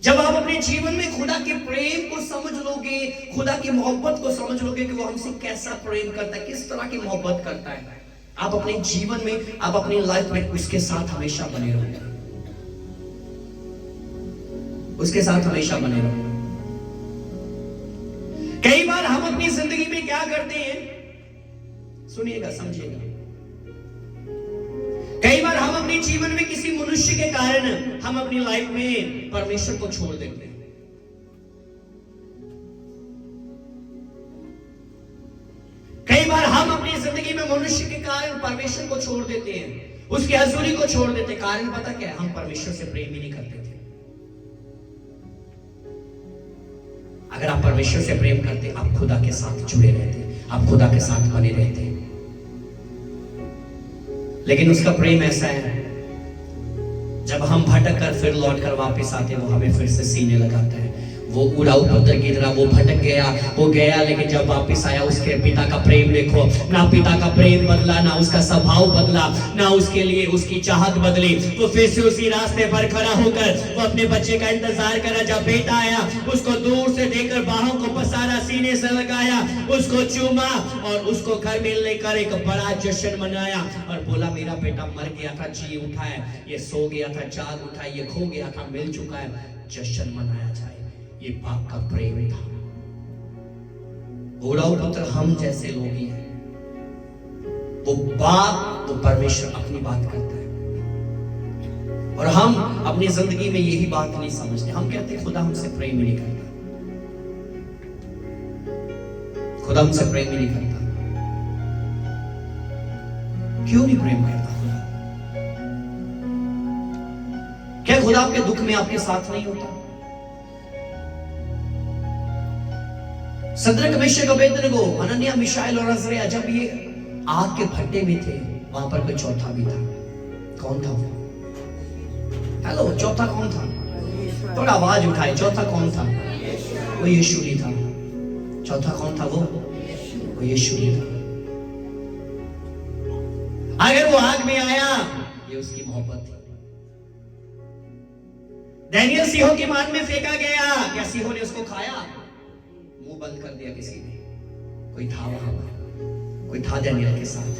[SPEAKER 1] जब आप अपने जीवन में खुदा के प्रेम को समझ लोगे, खुदा की मोहब्बत को समझ लोगे कि वो हमसे कैसा प्रेम करता है, किस तरह की मोहब्बत करता है, आप अपने जीवन में, आप अपनी लाइफ में उसके साथ हमेशा बने रहोगे, उसके साथ हमेशा बने रहोगे। कई बार हम अपनी जिंदगी में क्या करते हैं, सुनिएगा, समझिएगा, कई बार हम अपने जीवन में किसी मनुष्य के कारण हम अपनी लाइफ में परमेश्वर को छोड़ देते हैं। कई बार हम अपनी जिंदगी में मनुष्य के कारण परमेश्वर को छोड़ देते हैं, उसकी हजूरी को छोड़ देते हैं। कारण पता क्या है? हम परमेश्वर से प्रेम ही नहीं करते थे। अगर आप परमेश्वर से प्रेम करते, आप खुदा के साथ जुड़े रहते, आप खुदा के साथ बने रहते। लेकिन उसका प्रेम ऐसा है, जब हम भटक कर फिर लौट कर वापस आते, वो हमें फिर से सीने लगाता है। वो उड़ाऊ पत्थर की तरह वो भटक गया, वो गया, लेकिन जब वापस आया, उसके पिता का प्रेम देखो ना, पिता का प्रेम बदला ना, उसका स्वभाव बदला ना, उसके लिए उसकी चाहत बदली। वो फिर से उसी रास्ते पर खड़ा होकर वो अपने बच्चे का इंतजार करा। जब बेटा आया, उसको दूर से देखकर बाहों को पसारा, सीने से लगाया, उसको चूमा और उसको घर में लेकर एक बड़ा जश्न मनाया और बोला, मेरा बेटा मर गया था, जी उठा है, ये सो गया था, जाग उठा है, ये खो गया था, मिल चुका है, जश्न मनाया जाए। ये बाप का प्रेम था। उड़ाऊ पुत्र हम जैसे लोग ही हैं। वो बाप, वो परमेश्वर अपनी बात करता है और हम अपनी जिंदगी में यही बात नहीं समझते। हम कहते खुदा हमसे प्रेम ही नहीं करता, खुदा हमसे प्रेम ही नहीं करता। क्यों नहीं प्रेम करता खुदा? क्या खुदा आपके दुख में आपके साथ नहीं होता? सद्रक मेशक अबेदनगो, हनन्याह मिशाएल और अज़रिया जब ये आग के भट्टे में थे, वहां पर कोई चौथा भी था। कौन था वो? हेलो, चौथा कौन था? थोड़ा आवाज उठाए, चौथा कौन था? वो यीशु ही था। चौथा कौन था? वो यीशु ही था। अगर वो आग में आया, ये उसकी मोहब्बत थी। दानियल सिंहों की मान में फेंका गया, क्या सिंहों ने उसको खाया? मुंह बंद कर दिया किसी ने? कोई था वहां पर, कोई था दानियल के साथ,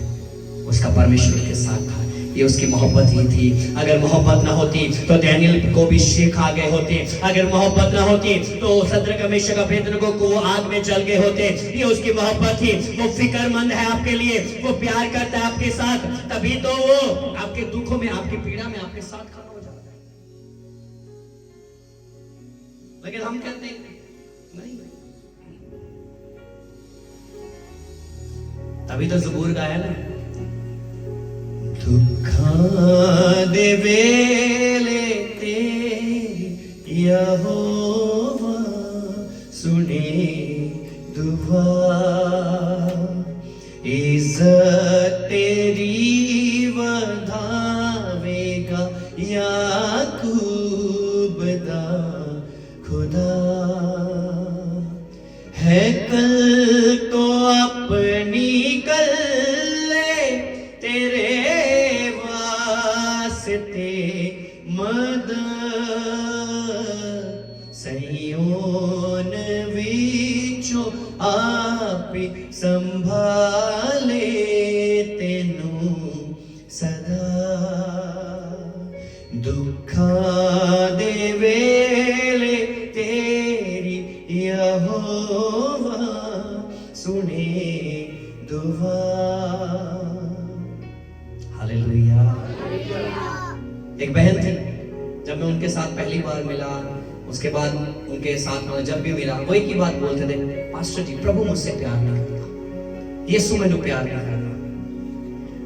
[SPEAKER 1] उसका परमेश्वर के साथ था। ये उसकी मोहब्बत ही थी। अगर मोहब्बत ना होती तो दानियल को भी शेख खा गए होते। अगर मोहब्बत ना होती तो सद्रक मेशक अबेदनगो को वो आग में जल गए होते। ये उसकी मोहब्बत थी। वो फिक्रमंद है आपके लिए, वो प्यार करता है आपके साथ, तभी तो वो आपके दुखों में, आपकी पीड़ा में आपके साथ खड़ा हो जाता है। लेकिन हम कहते हैं नहीं। तभी तो ज़बूर गाया ना, दुखा दे वेले तेरी यहोवा सुने दुआ, इज्जत तेरी वधावेगा याकूब दा खुदा, है कल तो अपनी कल तेरे वास्ते मदद, सयोन विचो आप संभाले तेनू सदा, दुखा दे वेले तेरी यहोवा सुने दुआ। हालेलुया। एक बहन थी, जब मैं उनके साथ पहली बार मिला, उसके बाद उनके साथ मतलब जब भी मिला, वो एक ही बात बोलते थे, पास्टर जी प्रभु मुझसे प्यार नहीं करता, यीशु मैंने प्यार नहीं करता।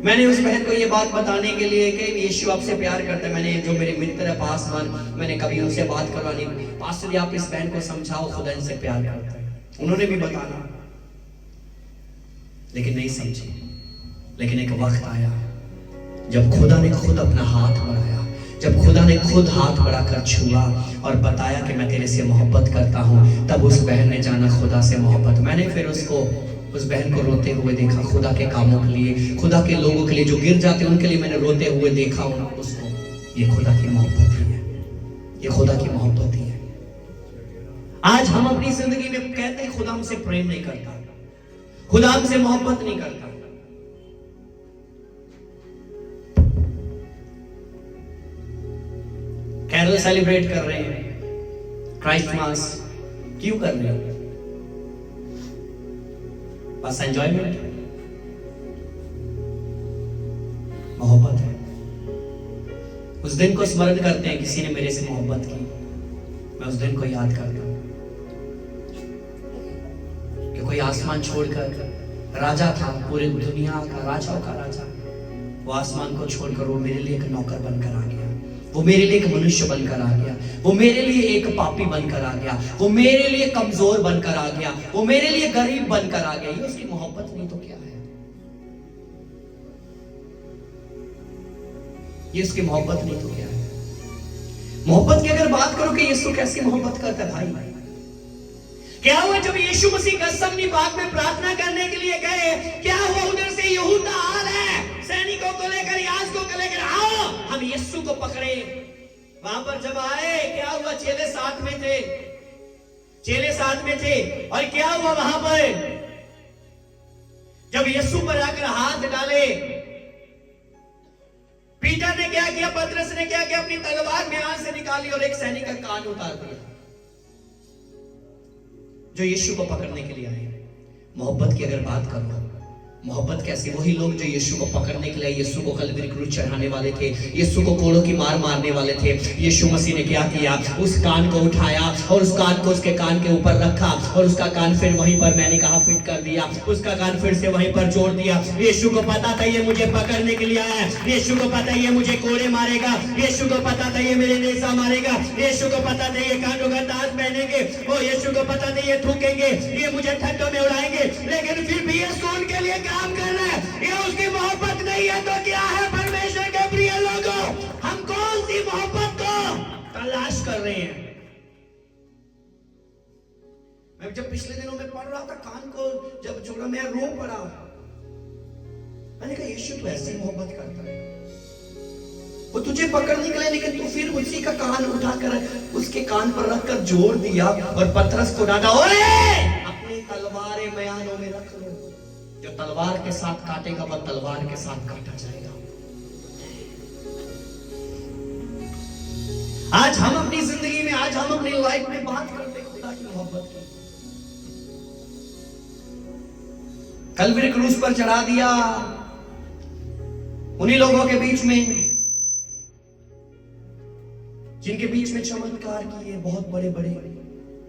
[SPEAKER 1] मैंने उस बहन को ये बात बताने के लिए कि यीशु आपसे प्यार करता है, मैंने जो मेरे मित्र है पासवान, मैंने कभी उनसे बात करवानी, पास्टर जी आप इस बहन को समझाओ खुदा इनसे प्यार करता है। उन्होंने भी बताना, लेकिन नहीं समझी। लेकिन एक वक्त आया जब खुदा ने खुद अपना हाथ बढ़ाया, जब खुदा ने खुद हाथ बढ़ाकर छुआ और बताया कि मैं तेरे से मोहब्बत करता हूँ, तब उस बहन ने जाना खुदा से मोहब्बत। मैंने फिर उस बहन को रोते हुए देखा, खुदा के कामों के लिए, खुदा के लोगों के लिए जो गिर जाते उनके लिए मैंने रोते हुए देखा उसको। ये खुदा की मोहब्बत ही है, ये खुदा की मोहब्बत ही है। आज हम अपनी जिंदगी में कहते हैं खुदा हमसे प्रेम नहीं करता, खुदा हमसे मोहब्बत नहीं करता। कैरल सेलिब्रेट कर रहे हैं, क्राइस्ट मास क्यों कर रहे हैं? बस एंजॉयमेंट? मोहब्बत है। उस दिन को स्मरण करते हैं, किसी ने मेरे से मोहब्बत की, मैं उस दिन को याद करता हूं कि कोई आसमान छोड़कर राजा था, पूरे दुनिया का राजाओं का राजा, वो आसमान को छोड़कर वो मेरे लिए एक नौकर बनकर आ गया, वो मेरे लिए एक मनुष्य बनकर आ गया, वो मेरे लिए एक पापी बनकर आ गया, वो मेरे लिए कमजोर बनकर आ गया, वो मेरे लिए गरीब बनकर आ गया। ये उसकी मोहब्बत नहीं तो क्या है? ये उसकी मोहब्बत नहीं तो क्या है? मोहब्बत की अगर बात करो कि यीशु कैसी मोहब्बत करता है भाई, क्या हुआ जब यीशु मसीह गethsemane बाग में प्रार्थना करने के लिए गए? क्या हुआ? उधर से यहूदा आ रहा है सैनिकों को लेकर, याजकों को लेकर, आओ हम यीशु को पकड़े। वहां पर जब आए, क्या हुआ? चेले साथ में थे, चेले साथ में थे, और क्या हुआ वहां पर? जब यीशु पर आकर हाथ डाले, पीटर ने क्या किया, पतरस ने क्या किया, अपनी तलवार म्यान से निकाली और एक सैनिक का कान उतार दिया, जो यीशु को पकड़ने के लिए आए। मोहब्बत की अगर बात करो, मोहब्बत कैसी? वही लोग जो यीशु को पकड़ने के लिए यीशु को कलवरी क्रूस चढ़ाने वाले थे, यीशु को कोड़ों की मार मारने वाले थे। यीशु मसीह ने क्या किया? उस कान को उठाया और उस कान को उसके कान के ऊपर रखा और उसका कान फिर वहीं पर, मैंने कहा, फिट कर दिया, उसका कान फिर से वहीं पर जोड़ दिया। यीशु को पता था ये मुझे पकड़ने के लिए आया है, यीशु को पता है ये मुझे कोड़े मारेगा, यीशु को पता था ये मेरे नेसा मारेगा, यीशु को पता था ये कानों का ताज पहनेंगे, वो यीशु को पता था ये थूकेंगे, ये मुझे ठंडों में उड़ाएंगे, लेकिन फिर भी ये सुन के लिए काम कर रहा है। ये उसकी मोहब्बत नहीं है तो क्या है? परमेश्वर के प्रिय लोगों, हम कौन सी मोहब्बत को तलाश कर रहे हैं? मैं जब पिछले दिनों में पढ़ रहा था, कान को जब छोड़ा, मैं रो पड़ा। मैंने कहा यीशु तो ऐसी मोहब्बत करता है, वो तुझे पकड़ने के लिए, लेकिन तू फिर उसी का कान उठाकर उसके कान पर रखकर जोड़ दिया और पतरस को डांटा, ओए अपनी तलवारें म्यानों में रख लो, जो तलवार के साथ काटेगा वह तलवार के साथ काटा जाएगा। आज हम अपनी जिंदगी में, आज हम अपनी लाइफ में बात करते खुदा की मोहब्बत की। कलवरी क्रूस पर चढ़ा दिया, उन्हीं लोगों के बीच में जिनके बीच में चमत्कार किए बहुत बड़े बड़े,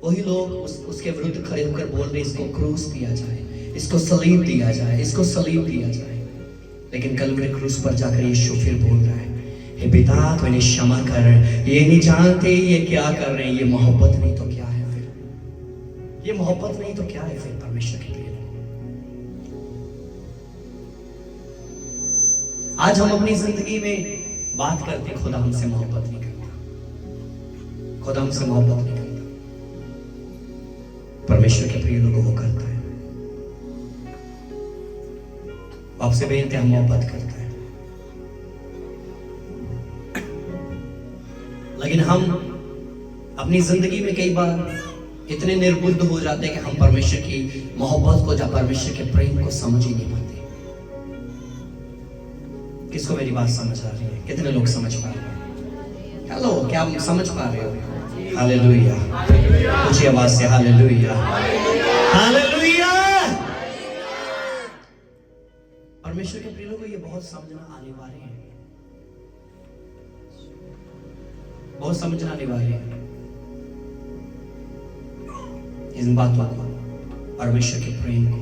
[SPEAKER 1] वही लोग उसके विरुद्ध खड़े होकर बोल रहे इसको क्रूस दिया जाए, इसको सलीब दिया जाए, इसको सलीब दिया जाए। लेकिन कलवरी क्रूस पर जाकर यीशु फिर बोल रहा है, हे पिता तो इन्हें क्षमा कर, ये नहीं जानते ये क्या कर रहे हैं। ये मोहब्बत नहीं तो क्या है फिर? ये मोहब्बत नहीं तो क्या है फिर? परमेश्वर के लिए आज हम अपनी जिंदगी में बात करते, खुदा हमसे मोहब्बत नहीं करता, खुदा हमसे मोहब्बत नहीं करता। परमेश्वर के प्रिय लोगों को करता है। आपसे बेनती, मोहब्बत करता है, लेकिन हम अपनी जिंदगी में कई बार इतने निर्बुद्ध हो जाते हैं कि हम परमेश्वर की मोहब्बत को, या परमेश्वर के प्रेम को समझ ही नहीं पाते। किसको मेरी बात समझ आ रही है? कितने लोग समझ पा रहे हैं? हेलो, क्या आप समझ पा रहे हो? हालेलुया, ऊंची आवाज से हालेलुया, हालेलुया। परमेश्वर के प्रिय लोगों, ये बहुत समझना अनिवार्य है, बहुत समझना अनिवार्य है इन बातों को, परमेश्वर के प्रेम को।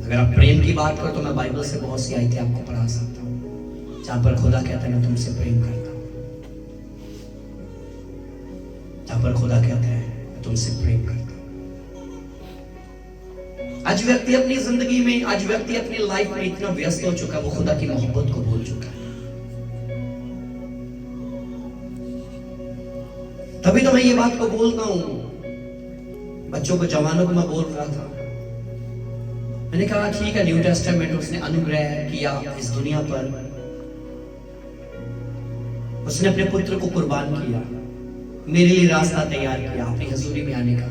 [SPEAKER 1] अगर आप प्रेम की बात करो तो मैं बाइबल से बहुत सी आयतें आपको पढ़ा सकता हूं जहां पर खुदा कहता है मैं तुमसे प्रेम करता हूं, जहां पर खुदा कहता है मैं तुमसे प्रेम करता हूं। आज व्यक्ति अपनी जिंदगी में, आज व्यक्ति अपनी लाइफ में इतना व्यस्त हो चुका है, वो खुदा की मोहब्बत को भूल चुका है। तभी तो मैं ये बात को बोलता हूं, बच्चों को, जवानों को मैं बोल रहा था, मैंने कहा ठीक है, न्यू टेस्टामेंट उसने अनुग्रह किया इस दुनिया पर, उसने अपने पुत्र को कुर्बान किया, मेरे लिए रास्ता तैयार किया अपनी हजूरी में आने का।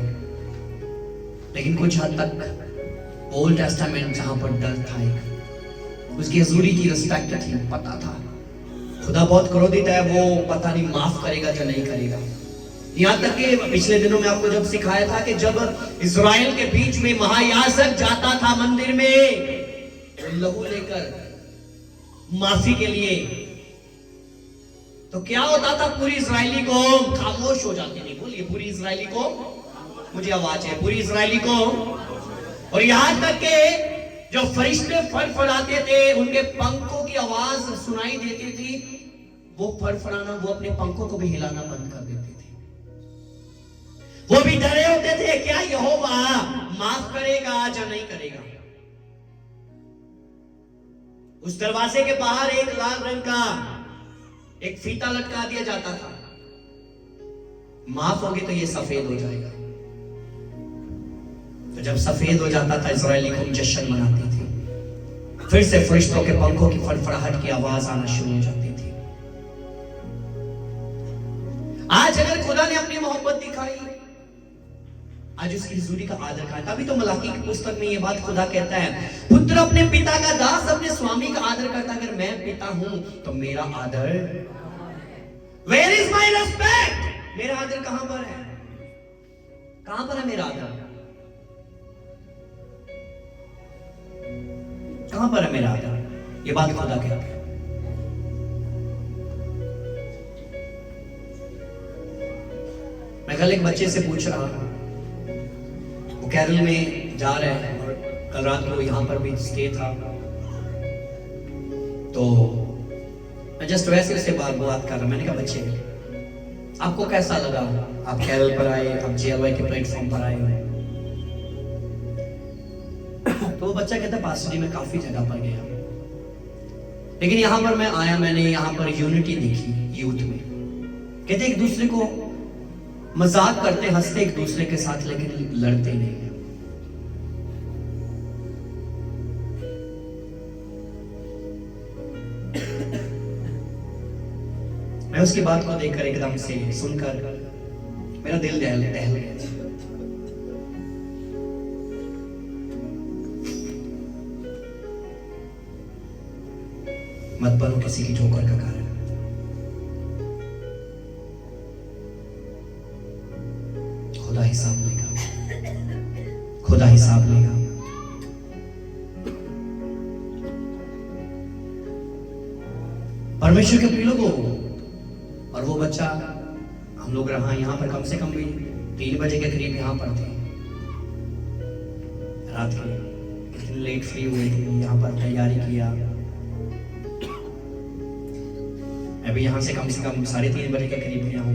[SPEAKER 1] लेकिन कुछ हद तक ओल्ड टेस्टामेंट जहां पर डर था, एक उसकी हजूरी की रिस्पेक्ट थी, पता था खुदा बहुत क्रोधित है, वो पता नहीं माफ करेगा या नहीं करेगा। यहां तक कि पिछले दिनों में आपको जब सिखाया था कि जब इस्राएल के बीच में महायाजक जाता था मंदिर में लहू लेकर माफी के लिए, तो क्या होता था, पूरी इजरायली कौम खामोश हो जाती थी। बोलिए पूरी इजरायली कौम, मुझे आवाज है, पूरी इजरायली कौम। और यहां तक के जो फरिश्ते फड़फड़ाते थे, उनके पंखों की आवाज सुनाई देती थी, वो फड़फड़ाना, वो अपने पंखों को भी हिलाना बंद कर देते थे। वो भी डरे होते थे, क्या यहोवा माफ करेगा या नहीं करेगा। उस दरवाजे के बाहर एक लाल रंग का एक फीता लटका दिया जाता था, माफ होगी तो ये सफेद हो जाएगा। तो जब सफेद हो जाता था, इजरायली कौम जश्न मनाती थी, फिर से फरिश्तों के पंखों की फड़फड़ाहट की आवाज आना शुरू हो जाती थी। आज अगर खुदा ने अपनी मोहब्बत दिखाई, आज उसकी हुजूरी का आदर करना। तभी तो मलाकी की पुस्तक में ये बात खुदा कहता है, पुत्र अपने पिता का, दास अपने स्वामी का आदर करता। अगर मैं पिता हूं तो मेरा आदर, वेयर इज माई रेस्पेक्ट, मेरा आदर कहां पर है, कहां पर है मेरा आदर, कहां पर है मेरा आदर। ये बात खुदा कहता है। मैं कल एक बच्चे से पूछ रहा हूं, वो केरल में जा रहे हैं और कल रात को यहाँ पर भी स्टे था, तो मैं जस्ट वैसे उससे बात कर रहा। मैंने कहा बच्चे आपको कैसा लगा, आप केरल पर आए, आप JLY के प्लेटफॉर्म पर आए। तो वो बच्चा कहता पास्टर जी मैं काफी जगह पर गया, लेकिन यहाँ पर मैं आया, मैंने यहाँ पर यूनिटी देखी यूथ में। कहते एक दूसरे को मजाक करते, हंसते एक दूसरे के साथ, लेकिन लड़ते नहीं है। मैं उसकी बात को देखकर एकदम से सुनकर मेरा दिल दहल गया। मत बनो किसी की ठोकर का कारण। खुदा हिसाब लेगा, खुदा हिसाब लेगा। परमेश्वर के प्रिय लोगों, और वो बच्चा, हम लोग रहा यहाँ पर कम से कम भी 3 बजे के करीब यहाँ पर थे रात के, इतनी लेट फ्री हुए थे, यहाँ पर तैयारी किया। अभी यहाँ से कम 3:30 बजे के करीब गया हूँ,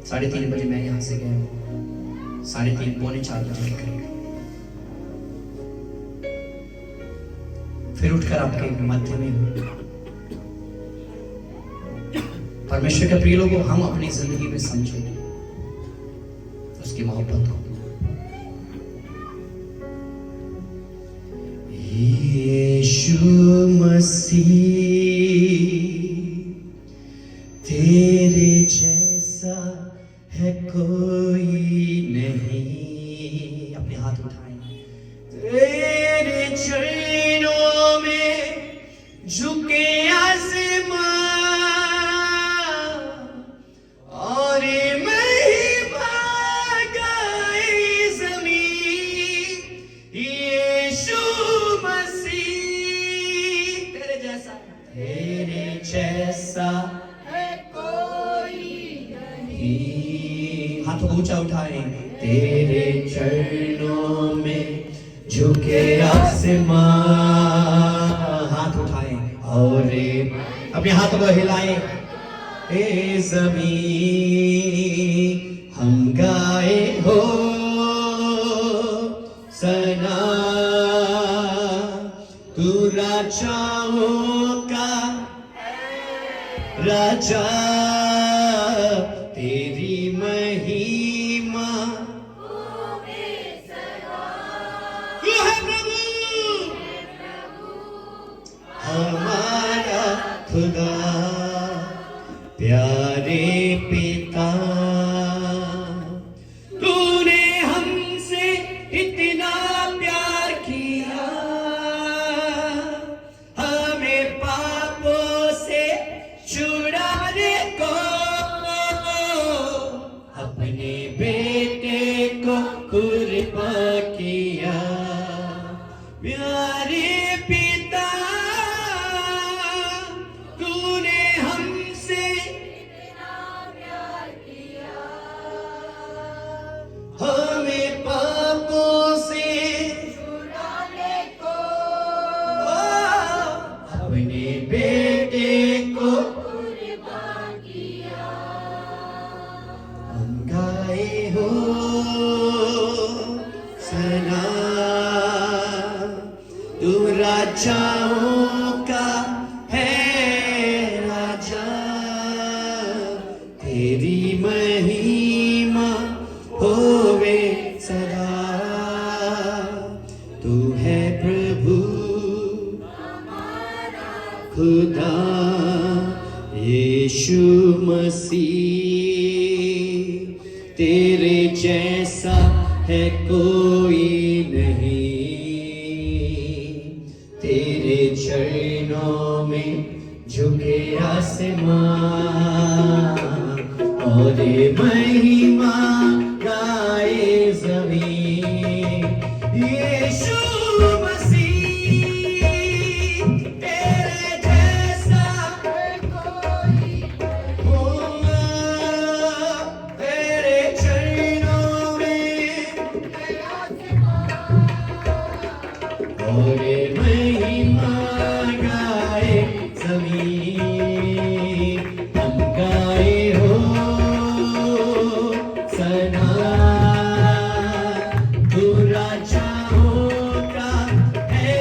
[SPEAKER 1] 3:30 बजे मैं यहाँ से गया हूँ, 3:30 पौने 4 बजे के करीब। फिर उठकर आपके मध्य में परमेश्वर के प्रिय लोगों, हम अपनी जिंदगी में समझेंगे उसकी मोहब्बत को। यीशु मसीह तेरे जैसा है कोई नहीं। अपने हाथ उठाएं, तेरे चरणों में झुके आसमां और महिमा गाए ज़मीं। यीशु मसीह तेरे जैसा है कोई नहीं। हाथ ऊंचा उठाएं, तेरे चरणों में झुके आसमां। हाथ उठाएं और अपने हाथों को हिलाएं। ए ज़मीं हम गाए हो सना, तू राजाओं का राजा, तेरी महिमा तू है प्रभु हमारा खुदा, प्यारे पिता कृपा किया। प्यारे पिता तूने हमसे हमें पापों से छुड़ाने को अपने बेटे को कुर्बान किया। हम गाए हो सना तू राजाओं का है राजा, तेरी महिमा होवे सदा। तू है प्रभु खुदा यीशु मसीह, तेरे जैसा है कोई नहीं। तेरे चरणों में झुके आसमान और महिमा गाए ज़मीन। यीशु मसीह तेरे जैसा कोई होगा, तेरे चरणों में और महिमा गाए ज़मीन। हम गाए हो सना तू राजाओं का है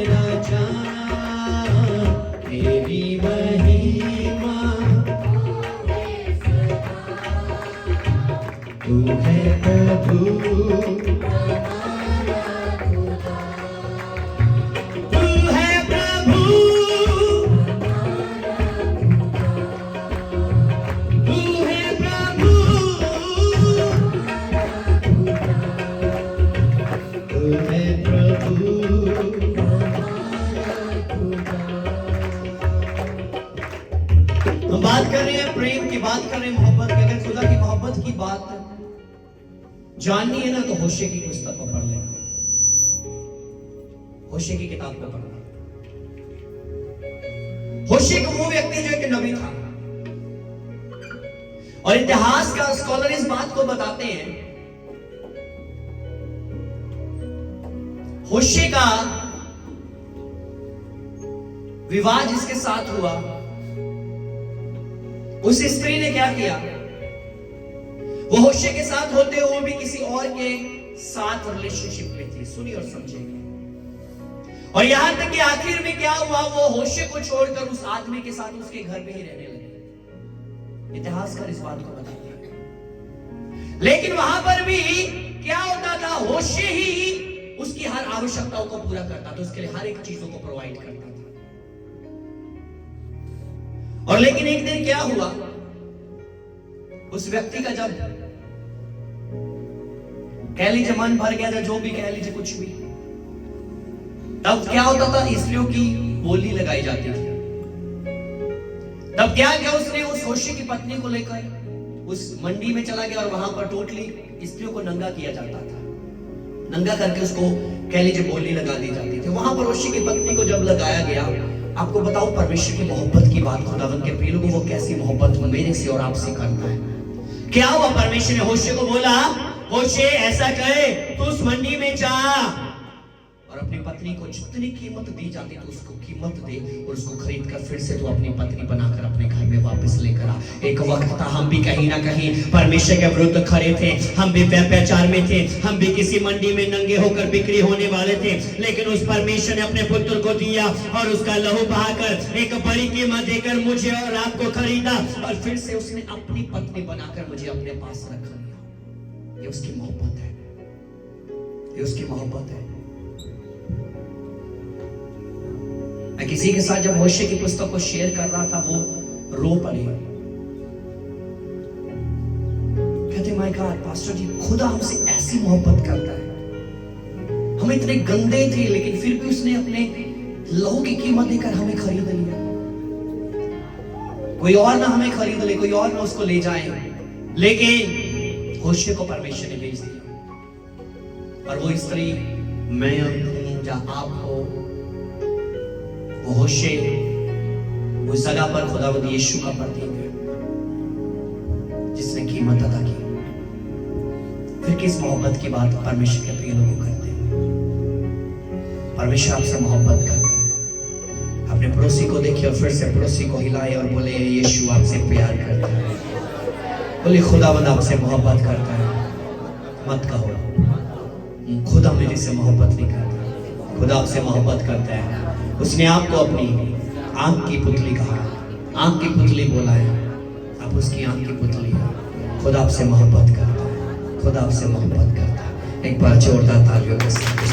[SPEAKER 1] राजा, तेरी महिमा तू है प्रभु हम बात कर रहे हैं प्रेम की, बात कर रहे हैं मोहब्बत की। अगर खुदा की मोहब्बत की बात जाननी है ना तो होशे की पुस्तक को पढ़ लेना, होशे की किताब को पढ़ना। होशे को वो व्यक्ति जो एक नबी था, और इतिहास का स्कॉलर इस बात को बताते हैं होशे का विवाह जिसके साथ हुआ उस स्त्री ने क्या किया, वो होशे के साथ होते हुए भी किसी और के साथ रिलेशनशिप में थी। सुनिए और समझिए। और यहां तक कि आखिर में क्या हुआ, वो होशे को छोड़कर उस आदमी के साथ उसके घर में ही रहने लगे। इतिहासकार इस बात को बताते हैं। लेकिन वहां पर भी क्या होता था, होशे ही उसकी हर आवश्यकताओं को पूरा करता था, उसके लिए हर एक चीजों को प्रोवाइड करता था। और लेकिन एक दिन क्या हुआ, उस व्यक्ति का जब कह लीजिए मन भर गया था, जो भी कह लीजिए कुछ भी, तब क्या होता था, स्त्रियों की बोली लगाई जाती थी। तब क्या किया उसने, उस होशे की पत्नी को लेकर उस मंडी में चला गया और वहां पर टोटली स्त्रियों को नंगा किया जाता था। नंगा करके उसको कह लीजिए बोली लगा दी जाती थी। वहां पर होशे की पत्नी को जब लगाया गया, आपको बताओ परमेश्वर की मोहब्बत की बात, खुदावन के प्रिय लोगों, वो कैसी मोहब्बत मेरे से और आपसे करता है। क्या हुआ, परमेश्वर ने होशे को बोला, होशे ऐसा करे तू उस मंडी में जा और अपनी पत्नी को जितनी कीमत दी जाती तो उसको कीमत दे, और उसको खरीद कर फिर से तू अपनी पत्नी बनाकर अपने घर में वापस लेकर आ। एक वक्त था हम भी कहीं ना कहीं परमेश्वर के विरुद्ध खड़े थे, हम भी व्यभिचार में थे, हम भी किसी मंडी में नंगे होकर बिक्री होने वाले थे। लेकिन उस परमेश्वर ने अपने पुत्र को दिया और उसका लहू बहाकर एक बड़ी कीमत देकर मुझे और आपको खरीदा, और फिर से उसने अपनी पत्नी बनाकर मुझे अपने पास रख लिया। ये उसकी मोहब्बत है, ये उसकी मोहब्बत है। मैं किसी के साथ जब होशे की पुस्तक को शेयर कर रहा था, वो रो पड़ी। कहते माय गॉड पास्टर जी, खुदा हमसे ऐसी मोहब्बत करता है। हम इतने गंदे थे लेकिन फिर भी उसने अपने लहू की कीमत देकर हमें खरीद लिया। कोई और ना हमें खरीद ले, कोई और ना उसको ले जाए, लेकिन होशे को परमेश्वर ने भेज दिया। और वो स्त्री मैं हूं जहां आप हो, वो होशे उस जगह पर खुदावंद यीशु का प्रतीक है जिसने कीमत अदा की। फिर किस मोहब्बत की बात परमेश्वर के प्रिय लोगों करते हैं। परमेश्वर आपसे मोहब्बत करता है। अपने पड़ोसी को देखिए और फिर से पड़ोसी को हिलाए और बोले यीशु आपसे प्यार करता है। बोले खुदावंद आपसे मोहब्बत करता है। मत कहो खुदा मेरे से मोहब्बत नहीं करता, खुदा आपसे मोहब्बत करता है। उसने आपको अपनी आंख की पुतली कहा, आंख की पुतली बोला है, आप उसकी आंख की पुतली है। खुदा आपसे मोहब्बत करता है, खुदा आपसे मोहब्बत करता है। एक बार जोरदार तालियों के साथ